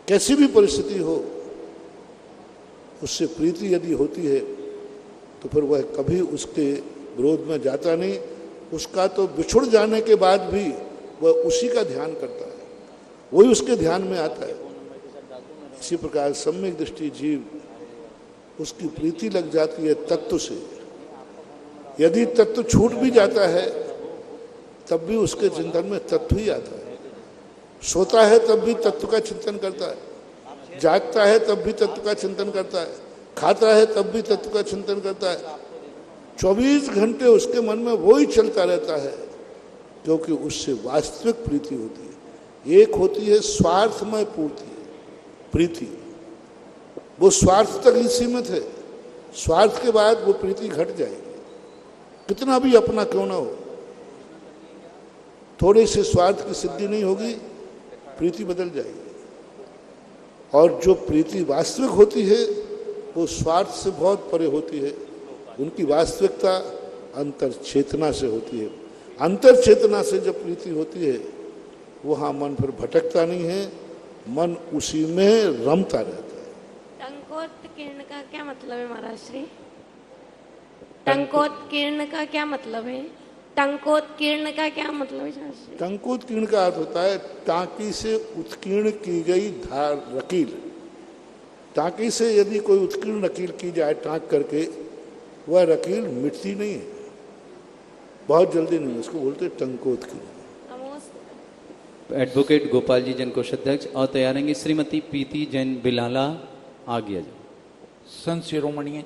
कैसी भी परिस्थिति हो, उससे प्रीति यदि होती है तो फिर वह कभी उसके विरोध में जाता नहीं। उसका तो बिछुड़ जाने के बाद भी वह उसी का ध्यान करता है, वही उसके ध्यान में आता है। इसी प्रकार सम्यक दृष्टि जीव, उसकी प्रीति लग जाती है तत्व से। यदि तत्व छूट भी जाता है तब भी उसके चिंतन में तत्व ही आता है। सोता है तब भी तत्व का चिंतन करता है, जागता है तब भी तत्व का चिंतन करता है, खाता है तब भी तत्व का चिंतन करता है। 24 घंटे उसके मन में वो ही चलता रहता है, क्योंकि उससे वास्तविक प्रीति होती है। एक होती है स्वार्थमय प्रीति, वो स्वार्थ तक ही सीमित है, स्वार्थ के बाद वो प्रीति घट जाएगी, कितना भी अपना क्यों ना हो। थोड़े से स्वार्थ की सिद्धि नहीं होगी, प्रीति बदल जाएगी। और जो प्रीति वास्तविक होती है वो स्वार्थ से बहुत परे होती है। उनकी वास्तविकता अंतर चेतना से होती है। अंतर चेतना से जब प्रीति होती है वहाँ मन फिर भटकता नहीं है, मन उसी में रमता रहता है। टंकोत्कीर्ण का क्या मतलब है महाराज श्री? टंकोत्कीर्ण का क्या मतलब है? टंकोत्कीर्ण का क्या मतलब है? टंकोत्कीर्ण का अर्थ होता है टांकी से उत्कीर्ण की गई धार रकील। टांकी से यदि कोई उत्कीर्ण रकील की जाए टांक करके, वह रकील मिटती नहीं है, बहुत जल्दी नहीं, उसको बोलते टंकोत्कीर्ण। एडवोकेट गोपाल जी जैन कोषाध्यक्ष और तैयारेंगे श्रीमती प्रीति जैन बिलाला आज्ञा जी। संत शिरोमणि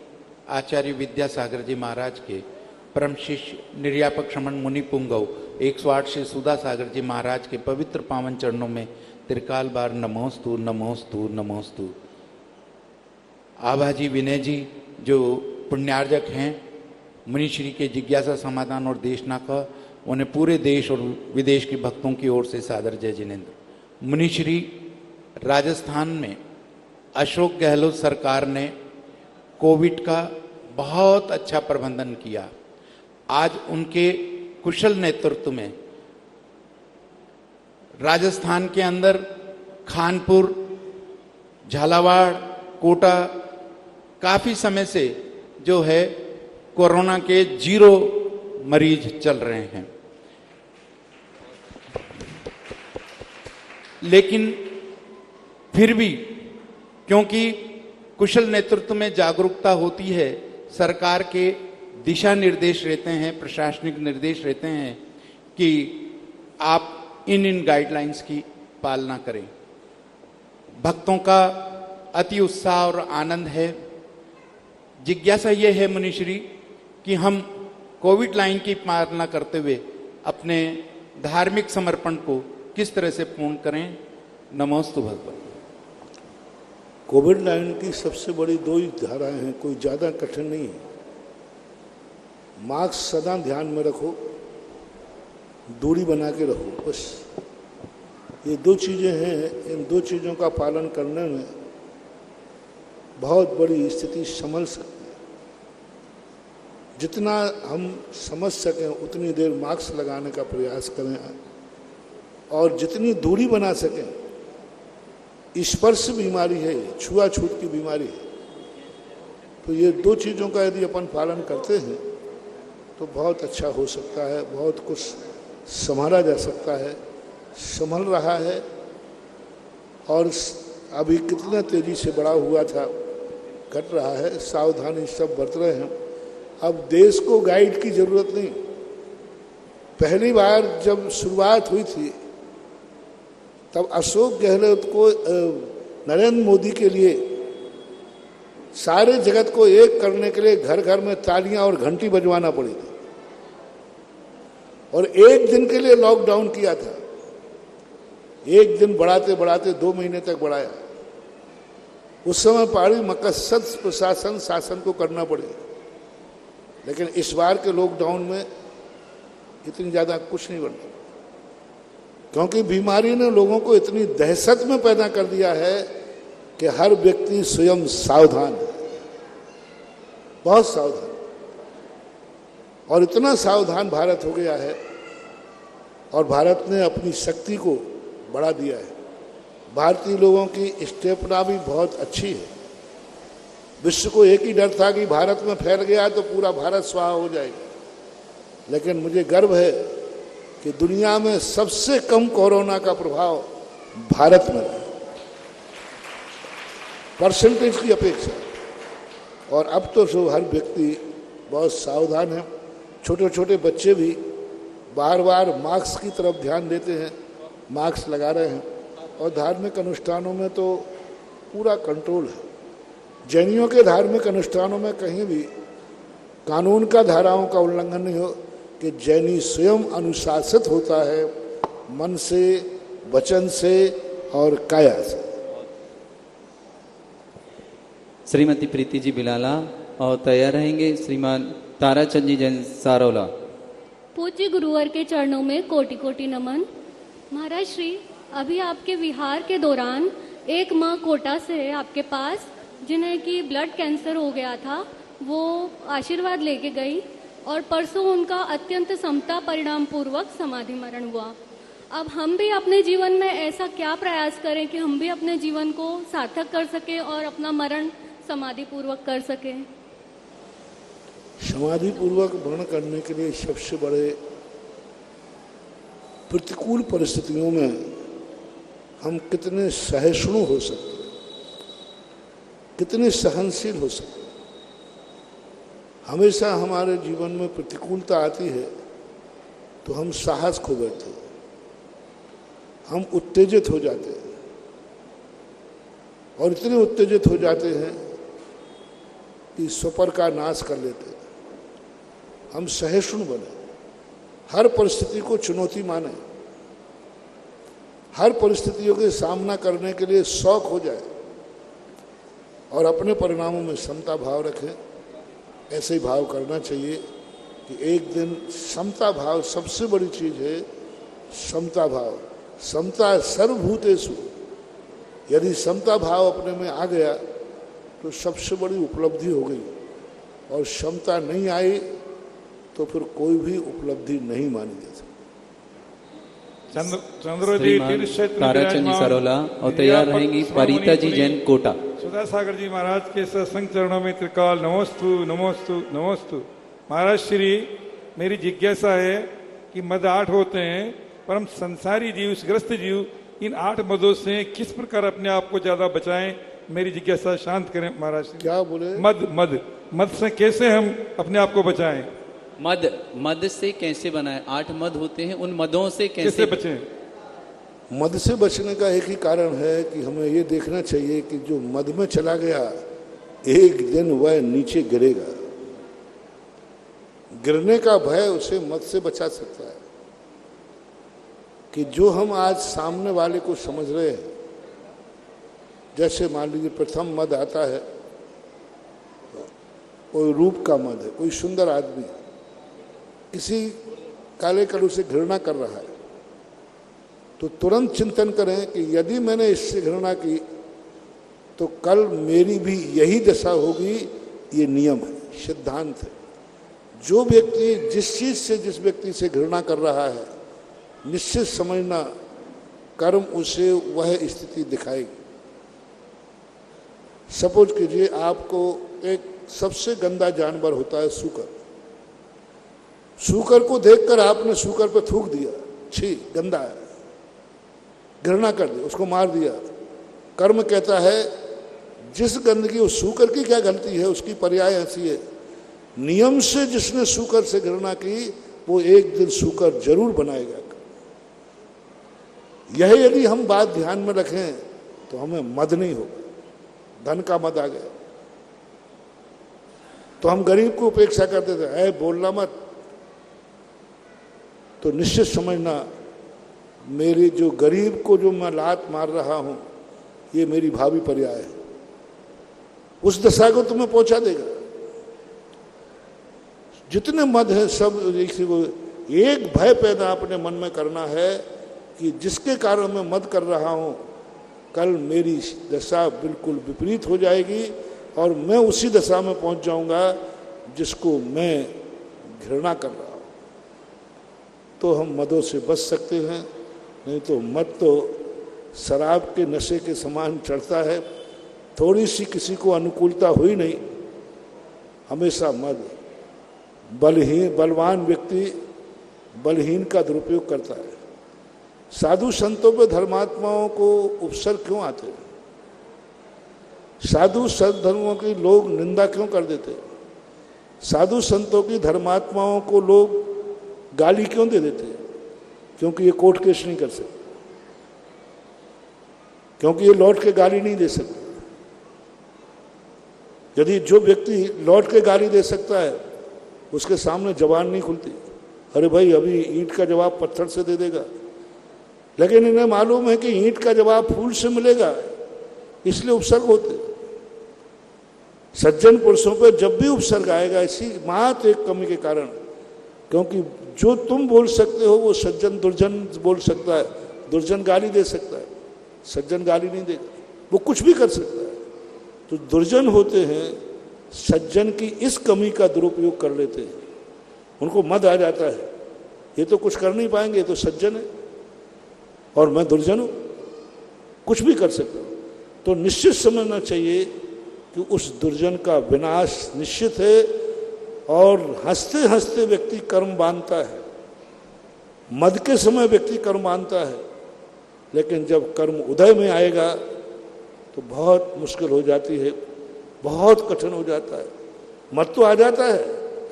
आचार्य विद्यासागर जी महाराज के परम शिष्य निर्यापक श्रमण मुनि पुंगव 108 श्री सुधा सागर जी महाराज के पवित्र पावन चरणों में त्रिकाल बार नमोस्तु नमोस्तु नमोस्तु। आभाजी विनय जी जो पुण्यार्जक हैं मुनिश्री के जिज्ञासा समाधान और देशना का, उन्हें पूरे देश और विदेश के भक्तों की ओर से सादर जय जिनेन्द्र। मुनिश्री राजस्थान में अशोक गहलोत सरकार ने कोविड का बहुत अच्छा प्रबंधन किया। आज उनके कुशल नेतृत्व में राजस्थान के अंदर खानपुर, झालावाड़, कोटा काफी समय से जो है कोरोना के 0 मरीज चल रहे हैं। लेकिन फिर भी क्योंकि कुशल नेतृत्व में जागरूकता होती है, सरकार के दिशा निर्देश रहते हैं, प्रशासनिक निर्देश रहते हैं कि आप इन गाइडलाइंस की पालना करें। भक्तों का अति उत्साह और आनंद है। जिज्ञासा ये है मुनिश्री कि हम कोविड लाइन की पालना करते हुए अपने धार्मिक समर्पण को किस तरह से पूर्ण करें। नमोस्तु भगवान। कोविड लाइन की सबसे बड़ी 2 ही धाराएं हैं, कोई ज़्यादा कठिन नहीं है। मास्क सदा ध्यान में रखो, दूरी बना के रहो, बस ये दो चीज़ें हैं, इन दो चीज़ों का पालन करने में बहुत बड़ी स्थिति संभल सकती है। जितना हम समझ सकें उतनी देर मास्क लगाने का प्रयास करें और जितनी दूरी बना सकें। स्पर्श बीमारी है, छुआछूत की बीमारी है, तो ये दो चीज़ों का यदि अपन पालन करते हैं तो बहुत अच्छा हो सकता है, बहुत कुछ संभाला जा सकता है, संभल रहा है। और अभी कितना तेजी से बड़ा हुआ था, घट रहा है, सावधानी सब बरत रहे हैं। अब देश को गाइड की जरूरत नहीं। पहली बार जब शुरुआत हुई थी तब अशोक गहलोत को नरेंद्र मोदी के लिए सारे जगत को एक करने के लिए घर घर में तालियां और घंटी बजवाना पड़ी थी और एक दिन के लिए लॉकडाउन किया था। एक दिन बढ़ाते बढ़ाते 2 महीने तक बढ़ाया। उस समय पारी मकसद प्रशासन शासन को करना पड़ी, लेकिन इस बार के लॉकडाउन में इतनी ज़्यादा कुछ नहीं बनता, क्योंकि बीमारी ने लोगों को इतनी दहशत में पैदा कर दिया है कि हर व्यक्ति स्वयं सावधान है, बहुत सावधान। और इतना सावधान भारत हो गया है और भारत ने अपनी शक्ति को बढ़ा दिया है। भारतीय लोगों की स्टेपना भी बहुत अच्छी है। विश्व को एक ही डर था कि भारत में फैल गया तो पूरा भारत स्वाहा हो जाएगा, लेकिन मुझे गर्व है कि दुनिया में सबसे कम कोरोना का प्रभाव भारत में रहा, परसेंटेज की अपेक्षा। और अब तो जो हर व्यक्ति बहुत सावधान है। छोटे छोटे बच्चे भी बार बार मास्क की तरफ ध्यान देते हैं, मास्क लगा रहे हैं। और धार्मिक अनुष्ठानों में तो पूरा कंट्रोल है। जैनियों के धार्मिक अनुष्ठानों में कहीं भी कानून का धाराओं का उल्लंघन नहीं हो, कि जैनी स्वयं अनुशासित होता है मन से, वचन से और काया से। श्रीमती प्रीति जी बिलाला और तैयार रहेंगे श्रीमान ताराचंद जी जैन सारोला। पूज्य गुरुवर के चरणों में कोटि कोटि नमन। महाराज श्री, अभी आपके विहार के दौरान एक माँ कोटा से आपके पास, जिन्हें कि ब्लड कैंसर हो गया था, वो आशीर्वाद लेके गई और परसों उनका अत्यंत समता परिणाम पूर्वक समाधि मरण हुआ। अब हम भी अपने जीवन में ऐसा क्या प्रयास करें कि हम भी अपने जीवन को सार्थक कर सकें और अपना मरण समाधि पूर्वक कर सकें? समाधि पूर्वक मरण करने के लिए सबसे बड़े प्रतिकूल परिस्थितियों में हम कितने सहिष्णु हो सकते, कितने सहनशील हो सकते। हमेशा हमारे जीवन में प्रतिकूलता आती है तो हम साहस खो बैठते हैं, हम उत्तेजित हो जाते हैं और इतने उत्तेजित हो जाते हैं कि स्वपर का नाश कर लेते हैं। हम सहिष्णु बने, हर परिस्थिति को चुनौती माने, हर परिस्थितियों के सामना करने के लिए शौक हो जाए और अपने परिणामों में समता भाव रखें। ऐसे ही भाव करना चाहिए कि एक दिन समता भाव सबसे बड़ी चीज़ है। समता भाव, समता सर्वभूतेषु, यदि समता भाव अपने में आ गया तो सबसे बड़ी उपलब्धि हो गई। और क्षमता नहीं आई तो फिर कोई भी उपलब्धि नहीं मानी जा सकती। ताराचंद जी सरोला और तैयार रहेंगी परिता जी जैन कोटा। सुधा सागर जी महाराज के सत्संग चरणों में त्रिकाल नमोस्तु नमोस्तु नमोस्तु। महाराज श्री, मेरी जिज्ञासा है कि मद 8 होते हैं, पर हम संसारी जीव, ग्रस्त जीव, इन 8 मदों से किस प्रकार अपने आप को ज्यादा बचाएं? मेरी जिज्ञासा शांत करें महाराज श्री। क्या बोले? मद से कैसे हम अपने आप को बचाएं? मद से कैसे बनाए? 8 मद होते हैं, उन मदों से कैसे बचें? मद से बचने का एक ही कारण है कि हमें ये देखना चाहिए कि जो मद में चला गया एक दिन वह नीचे गिरेगा। गिरने का भय उसे मद से बचा सकता है। कि जो हम आज सामने वाले को समझ रहे हैं, जैसे मान लीजिए प्रथम मद आता है, कोई रूप का मद है, कोई सुंदर आदमी किसी काले कलू से घृणा कर रहा है, तो तुरंत चिंतन करें कि यदि मैंने इससे घृणा की तो कल मेरी भी यही दशा होगी। ये नियम है, सिद्धांत है। जो व्यक्ति जिस चीज से जिस व्यक्ति से घृणा कर रहा है, निश्चित समझना कर्म उसे वह स्थिति दिखाएगी। सपोज कीजिए आपको एक सबसे गंदा जानवर होता है सूकर। सूकर को देखकर आपने सूकर पे थूक दिया, छी गंदा है, घृणा कर दी, उसको मार दिया। कर्म कहता है जिस गंदगी, उस सूकर की क्या गलती है, उसकी पर्याय ऐसी है। नियम से जिसने सूकर से घृणा की वो एक दिन सूकर जरूर बनाएगा। यह यदि हम बात ध्यान में रखें तो हमें मद नहीं होगा। धन का मद आ गया तो हम गरीब को उपेक्षा करते थे, ऐ बोलना मत। तो निश्चित समझना मेरे जो गरीब को जो मैं लात मार रहा हूं, ये मेरी भावी पर्याय है। उस दशा को तुम्हें पहुंचा देगा। जितने मद है सब इसी को एक भय पैदा अपने मन में करना है कि जिसके कारण मैं मद कर रहा हूं, कल मेरी दशा बिल्कुल विपरीत हो जाएगी और मैं उसी दशा में पहुंच जाऊंगा जिसको मैं घृणा कर रहा हूं। तो हम मदों से बच सकते हैं। नहीं तो मद तो शराब के नशे के समान चढ़ता है। थोड़ी सी किसी को अनुकूलता हुई नहीं, हमेशा मद। बलवान व्यक्ति बलहीन का दुरुपयोग करता है। साधु संतों पे धर्मात्माओं को उपसर्ग क्यों आते हैं? साधु संत धर्मों की लोग निंदा क्यों कर देते हैं? साधु संतों की धर्मात्माओं को लोग गाली क्यों दे देते हैं? क्योंकि ये कोर्ट केस नहीं कर सकते, क्योंकि ये लौट के गाली नहीं दे सकते। यदि जो व्यक्ति लौट के गाली दे सकता है उसके सामने जबान नहीं खुलती। अरे भाई अभी ईंट का जवाब पत्थर से दे देगा, लेकिन इन्हें मालूम है कि ईंट का जवाब फूल से मिलेगा, इसलिए उपसर्ग होते। सज्जन पुरुषों पर जब भी उपसर्ग आएगा इसी मात्र एक कमी के कारण, क्योंकि जो तुम बोल सकते हो वो सज्जन दुर्जन बोल सकता है। दुर्जन गाली दे सकता है, सज्जन गाली नहीं देगा, वो कुछ भी कर सकता है। तो दुर्जन होते हैं सज्जन की इस कमी का दुरुपयोग कर लेते हैं। उनको मद आ जाता है, ये तो कुछ कर नहीं पाएंगे, ये तो सज्जन है और मैं दुर्जन हूं, कुछ भी कर सकता हूं। तो निश्चित समझना चाहिए कि उस दुर्जन का विनाश निश्चित है और हंसते हंसते व्यक्ति कर्म बांधता है। मद के समय व्यक्ति कर्म बांधता है, लेकिन जब कर्म उदय में आएगा तो बहुत मुश्किल हो जाती है, बहुत कठिन हो जाता है। मद तो आ जाता है।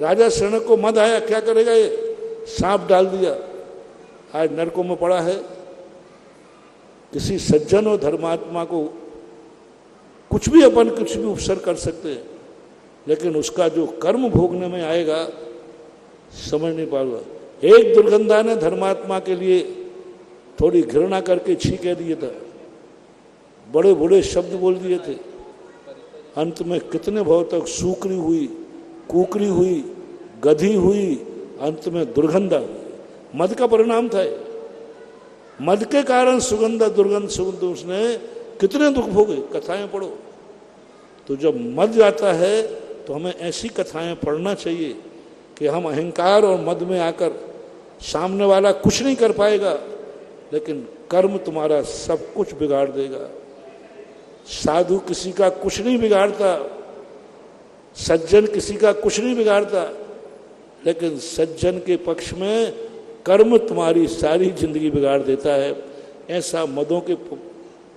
राजा शनक को मद आया, क्या करेगा? ये सांप डाल दिया, आज नरकों में पड़ा है। किसी सज्जन और धर्मात्मा को कुछ भी अपन कुछ भी उपसर्ग कर सकते हैं, लेकिन उसका जो कर्म भोगने में आएगा समझ नहीं पाएगा। एक दुर्गंधा ने धर्मात्मा के लिए थोड़ी घृणा करके छी कह दिया था, बड़े बड़े शब्द बोल दिए थे। अंत में कितने भाव तक सूकरी हुई, कुकरी हुई, गधी हुई, अंत में दुर्गंधा हुई। मद का परिणाम था। मद के कारण सुगंधा दुर्गंध सुगंध उसने कितने दुख भोगे। कथाएं पढ़ो। तो जब मद जाता है तो हमें ऐसी कथाएं पढ़ना चाहिए कि हम अहंकार और मद में आकर, सामने वाला कुछ नहीं कर पाएगा लेकिन कर्म तुम्हारा सब कुछ बिगाड़ देगा। साधु किसी का कुछ नहीं बिगाड़ता, सज्जन किसी का कुछ नहीं बिगाड़ता, लेकिन सज्जन के पक्ष में कर्म तुम्हारी सारी जिंदगी बिगाड़ देता है। ऐसा मदों के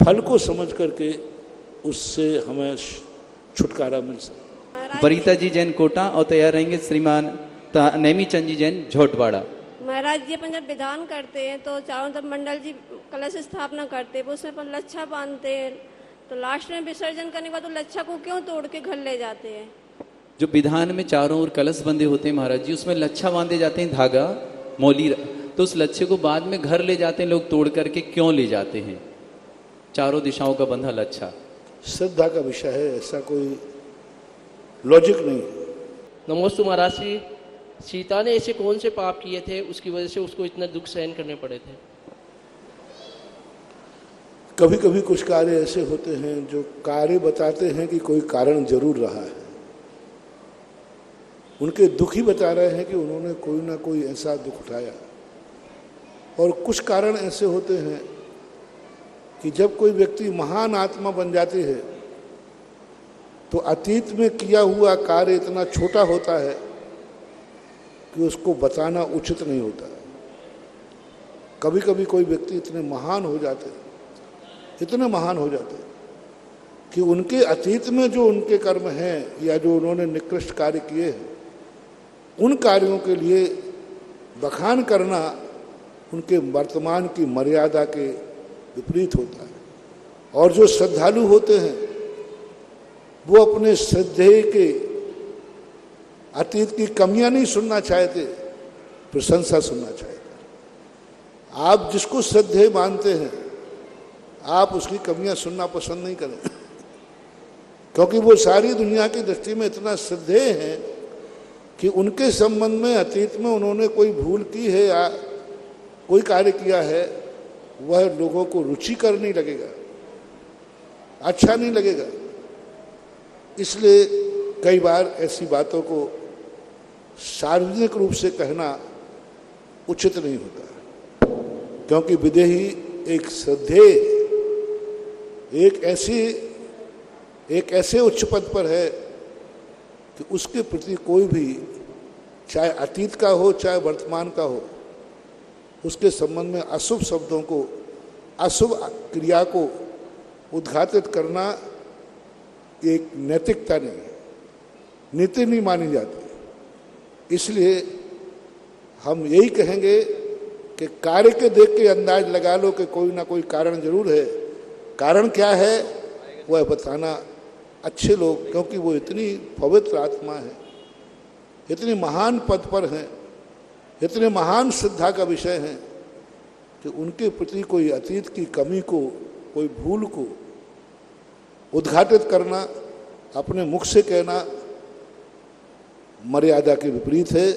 फल को समझ करके उससे हमें छुटकारा मिल सकता। वरीता जी जैन कोटा और तैयार रहेंगे श्रीमान नेमी चंद जी जैन झोटवाड़ा। महाराज जी अपन जब विधान करते हैं तो चारों तरफ मंडल जी कलश स्थापना करते हैं, उसमें अपन लच्छा बांधते हैं, तो लास्ट में विसर्जन करने के बाद तो लच्छा को क्यों तोड़ के घर ले जाते हैं? जो विधान में चारों ओर कलश बंधे होते हैं महाराज जी, उसमें लच्छा बांधे जाते हैं, धागा मौली, तो उस लच्छे को बाद में घर ले जाते हैं लोग तोड़ करके। क्यों ले जाते हैं? चारों दिशाओं का बंधा लच्छा श्रद्धा का विषय है, ऐसा कोई लॉजिक नहीं है। नमोस्तु महाराज जी, सीता ने ऐसे कौन से पाप किए थे उसकी वजह से उसको इतना दुख सहन करने पड़े थे? कभी कभी कुछ कार्य ऐसे होते हैं जो कार्य बताते हैं कि कोई कारण जरूर रहा है, उनके दुख ही बता रहे हैं कि उन्होंने कोई ना कोई ऐसा दुख उठाया। और कुछ कारण ऐसे होते हैं कि जब कोई व्यक्ति महान आत्मा बन जाती है तो अतीत में किया हुआ कार्य इतना छोटा होता है कि उसको बताना उचित नहीं होता। कभी कभी कोई व्यक्ति इतने महान हो जाते कि उनके अतीत में जो उनके कर्म हैं या जो उन्होंने निकृष्ट कार्य किए हैं, उन कार्यों के लिए बखान करना उनके वर्तमान की मर्यादा के विपरीत होता है। और जो श्रद्धालु होते हैं वो अपने श्रद्धेय के अतीत की कमियां नहीं सुनना चाहते, प्रशंसा सुनना चाहते। आप जिसको श्रद्धेय मानते हैं आप उसकी कमियां सुनना पसंद नहीं करें, क्योंकि वो सारी दुनिया की दृष्टि में इतना श्रद्धेय है कि उनके संबंध में अतीत में उन्होंने कोई भूल की है या कोई कार्य किया है, वह लोगों को रुचिकर नहीं लगेगा, अच्छा नहीं लगेगा। इसलिए कई बार ऐसी बातों को सार्वजनिक रूप से कहना उचित नहीं होता, क्योंकि विदेही एक श्रद्धेय, एक ऐसे उच्च पद पर है कि उसके प्रति कोई भी, चाहे अतीत का हो चाहे वर्तमान का हो, उसके संबंध में अशुभ शब्दों को, अशुभ क्रिया को उद्घाटित करना एक नैतिकता नहीं है, नीति नहीं मानी जाती। इसलिए हम यही कहेंगे कि कार्य के देख के अंदाज लगा लो कि कोई ना कोई कारण जरूर है। कारण क्या है वह बताना अच्छे लोग, क्योंकि वो इतनी पवित्र आत्मा है, इतनी महान पद पर हैं, इतने महान श्रद्धा का विषय हैं कि उनके प्रति कोई अतीत की कमी को, कोई भूल को उद्घाटित करना, अपने मुख से कहना मर्यादा के विपरीत है।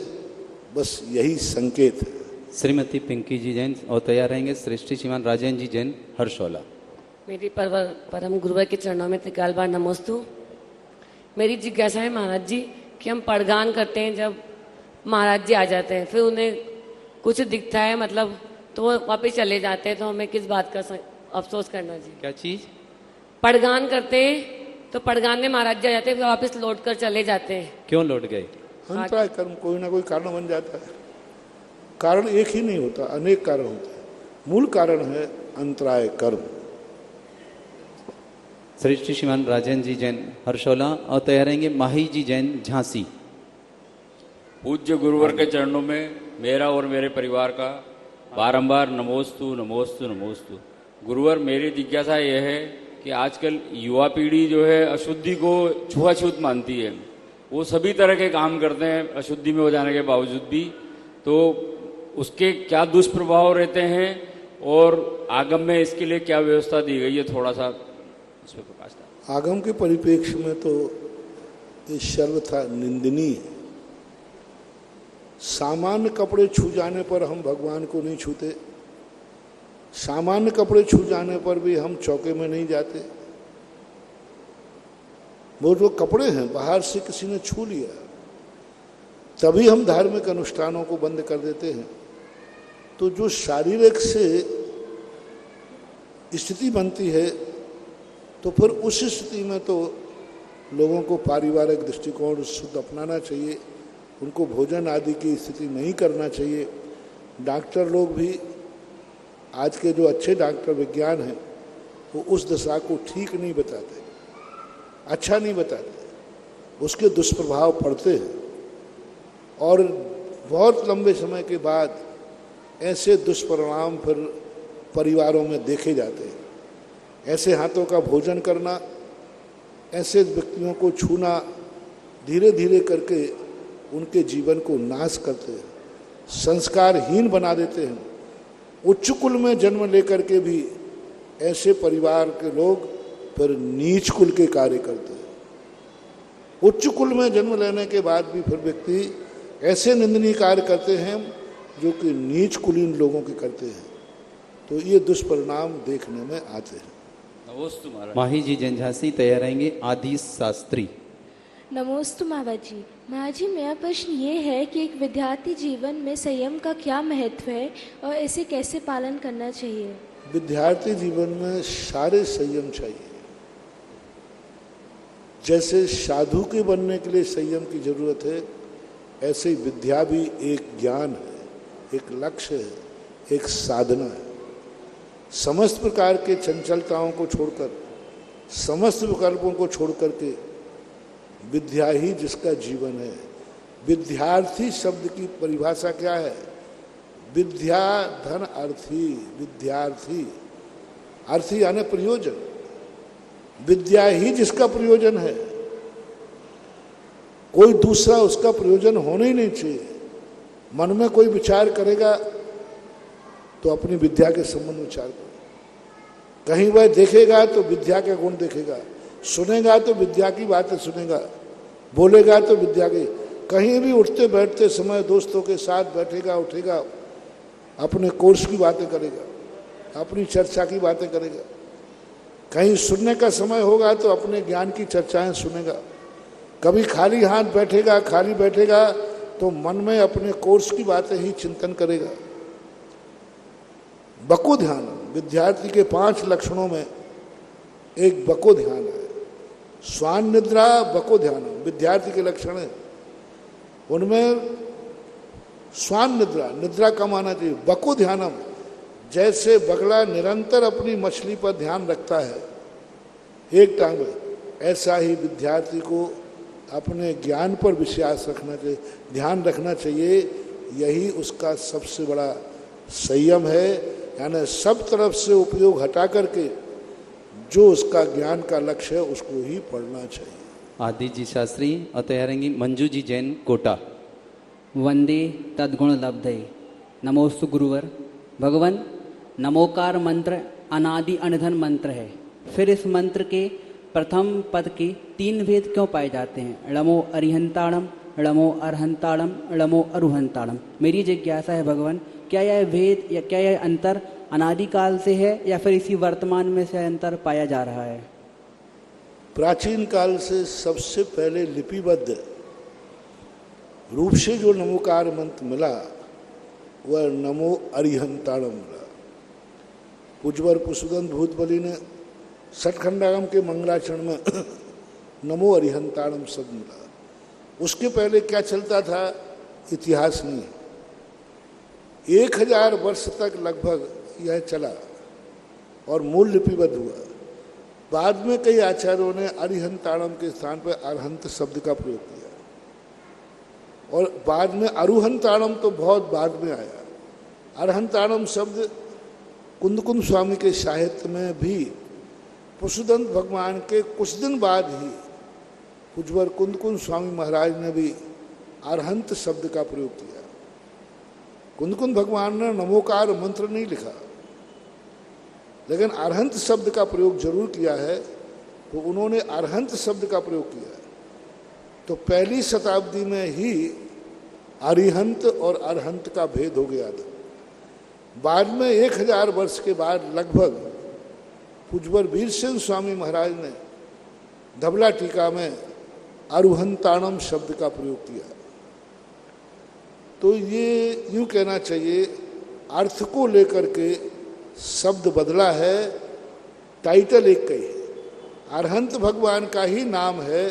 बस यही संकेत है। श्रीमती पिंकी जी जैन और तैयार रहेंगे श्रेष्ठी श्रीमान राजेंद्र जी जैन हर्षौला। मेरी परम गुरुवर के चरणों में त्रिकाल बार नमोस्तु। मेरी जिज्ञासा है महाराज जी कि हम पड़गान करते हैं, जब महाराज जी आ जाते हैं फिर उन्हें कुछ दिखता है मतलब तो वो वापस चले जाते हैं, तो हमें किस बात का अफसोस करना जी? क्या चीज? पड़गान करते हैं तो पड़गान में महाराज जी आ जाते हैं, फिर वापस लौट कर चले जाते हैं। क्यों लौट गए? अंतराय कर्म कोई ना कोई कारण बन जाता है। कारण एक ही नहीं होता, अनेक कारण होते हैं। मूल कारण है अंतराय कर्म। श्रेष्ठी श्रीमान राजेंद्र जी जैन हर्षौला और तैयार रहेंगे माही जी जैन झांसी। पूज्य गुरुवर के चरणों में मेरा और मेरे परिवार का बारंबार नमोस्तु नमोस्तु नमोस्तु। गुरुवर, मेरी जिज्ञासा यह है कि आजकल युवा पीढ़ी जो है अशुद्धि को छुआछूत मानती है। वो सभी तरह के काम करते हैं अशुद्धि में हो जाने के बावजूद भी, तो उसके क्या दुष्प्रभाव रहते हैं और आगम में इसके लिए क्या व्यवस्था दी गई है, थोड़ा सा इस पर प्रकाश डालें। आगम के परिप्रेक्ष्य में तो ये सर्वथा निंदनीय है। सामान्य कपड़े छू जाने पर हम भगवान को नहीं छूते, सामान्य कपड़े छू जाने पर भी हम चौके में नहीं जाते। वो जो कपड़े हैं बाहर से किसी ने छू लिया तभी हम धार्मिक अनुष्ठानों को बंद कर देते हैं। तो जो शारीरिक से स्थिति बनती है तो फिर उस स्थिति में तो लोगों को पारिवारिक दृष्टिकोण शुद्ध अपनाना चाहिए, उनको भोजन आदि की स्थिति नहीं करना चाहिए। डॉक्टर लोग भी, आज के जो अच्छे डॉक्टर विज्ञान हैं, वो उस दशा को ठीक नहीं बताते, अच्छा नहीं बताते, उसके दुष्प्रभाव पड़ते हैं और बहुत लंबे समय के बाद ऐसे दुष्परिणाम फिर परिवारों में देखे जाते हैं। ऐसे हाथों का भोजन करना, ऐसे व्यक्तियों को छूना धीरे धीरे करके उनके जीवन को नाश करते हैं, संस्कारहीन बना देते हैं। उच्च कुल में जन्म लेकर के भी ऐसे परिवार के लोग फिर नीच कुल के कार्य करते हैं। उच्च कुल में जन्म लेने के बाद भी फिर व्यक्ति ऐसे निंदनीय कार्य करते हैं जो कि नीच कुलीन लोगों के करते हैं। तो ये दुष्परिणाम देखने में आते हैं। नमोस्तु महाराज। माही जी जैन झांसी तैयार रहेंगे आदि शास्त्री। नमोस्तु महाराज जी। महाराज जी, मेरा प्रश्न ये है कि एक विद्यार्थी जीवन में संयम का क्या महत्व है और इसे कैसे पालन करना चाहिए? विद्यार्थी जीवन में सारे संयम चाहिए। जैसे साधु के बनने के लिए संयम की जरूरत है, ऐसे ही विद्या भी एक ज्ञान है, एक लक्ष्य है, एक साधना है। समस्त प्रकार के चंचलताओं को छोड़कर, समस्त विकल्पों को छोड़कर के विद्या ही जिसका जीवन है। विद्यार्थी शब्द की परिभाषा क्या है? विद्या धन अर्थी, विद्यार्थी अर्थी यानी प्रयोजन। विद्या ही जिसका प्रयोजन है, कोई दूसरा उसका प्रयोजन होना ही नहीं चाहिए। मन में कोई विचार करेगा तो अपनी विद्या के संबंध में विचार करेगा। कहीं वह देखेगा तो विद्या के गुण देखेगा, सुनेगा तो विद्या की बातें सुनेगा, बोलेगा तो विद्या की। कहीं भी उठते बैठते समय दोस्तों के साथ बैठेगा उठेगा, अपने कोर्स की बातें करेगा, अपनी चर्चा की बातें करेगा। कहीं सुनने का समय होगा तो अपने ज्ञान की चर्चाएं सुनेगा। कभी खाली हाथ बैठेगा, खाली बैठेगा तो मन में अपने कोर्स की बातें ही चिंतन करेगा। बको ध्यान विद्यार्थी के 5 लक्षणों में एक बको ध्यान है। स्वान निद्रा बको ध्यान विद्यार्थी के लक्षण है। उनमें स्वान निद्रा, निद्रा का माना चाहिए। बको ध्यानम, जैसे बगला निरंतर अपनी मछली पर ध्यान रखता है एक टांग में, ऐसा ही विद्यार्थी को अपने ज्ञान पर विश्वास रखना चाहिए, ध्यान रखना चाहिए। यही उसका सबसे बड़ा संयम है। यानी सब तरफ से उपयोग हटा करके जो उसका ज्ञान का लक्ष्य है उसको ही पढ़ना चाहिए। आदि जी शास्त्री और तैयार रहेंगी मंजू जी जैन कोटा। वंदे तद्गुण लब्धे। नमोस्तु गुरुवर। भगवान, नमोकार मंत्र अनादि अनधन मंत्र है, फिर इस मंत्र के प्रथम पद के 3 भेद क्यों पाए जाते हैं? ळमो अरिहंताणम, ळमो अरहंताणम, ळमो अरुहंताणम। मेरी जिज्ञासा है भगवान, क्या यह भेद या क्या यह अंतर अनादिकाल से है या फिर इसी वर्तमान में से अंतर पाया जा रहा है? प्राचीन काल से सबसे पहले लिपिबद्ध रूप से जो नमोकार मंत्र मिला वह नमो अरिहंताणम मिला। पूज्यवर पुष्पदंत भूतबली ने सठखंडागम के मंगलाचरण में नमो अरिहंताणम शब्द मिला। उसके पहले क्या चलता था इतिहास नहीं। 1000 वर्ष तक लगभग यह चला और मूल लिपिबद्ध हुआ। बाद में कई आचार्यों ने अरिहंताणम के स्थान पर अरहंत शब्द का प्रयोग किया और बाद में अरुहंताणम तो बहुत बाद में आया। अरहंताणम शब्द कुंदकुंद स्वामी के साहित्य में भी पुष्पदंत भगवान के कुछ दिन बाद ही पूज्यवर कुंदकुंद स्वामी महाराज ने भी अरहंत शब्द का प्रयोग किया। कुंदकुंद भगवान ने नमोकार मंत्र नहीं लिखा, लेकिन अरहंत शब्द का प्रयोग जरूर किया है। तो उन्होंने अरहंत शब्द का प्रयोग किया। तो पहली शताब्दी में ही अरिहंत और अरहंत का भेद हो गया था। बाद में 1000 वर्ष के बाद लगभग पूज्यवर वीरसेन स्वामी महाराज ने धबला टीका में अरुहंताणम शब्द का प्रयोग किया। तो ये यूँ कहना चाहिए अर्थ को लेकर के शब्द बदला है, टाइटल एक का ही है। अरहंत भगवान का ही नाम है।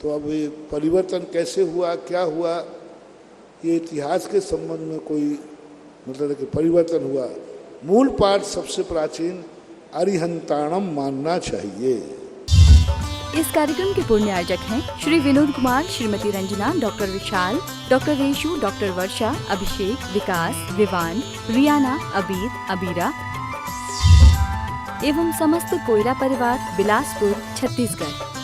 तो अब ये परिवर्तन कैसे हुआ, क्या हुआ, ये इतिहास के संबंध में कोई मतलब कि परिवर्तन हुआ। मूल पाठ सबसे प्राचीन अरिहंताणम मानना चाहिए। इस कार्यक्रम के पूर्ण आयोजक हैं श्री विनोद कुमार, श्रीमती रंजना, डॉक्टर विशाल, डॉक्टर रेशु, डॉक्टर वर्षा, अभिषेक, विकास, विवान, रियाना, अबीद, अबीरा एवं समस्त कोयरा परिवार, बिलासपुर, छत्तीसगढ़।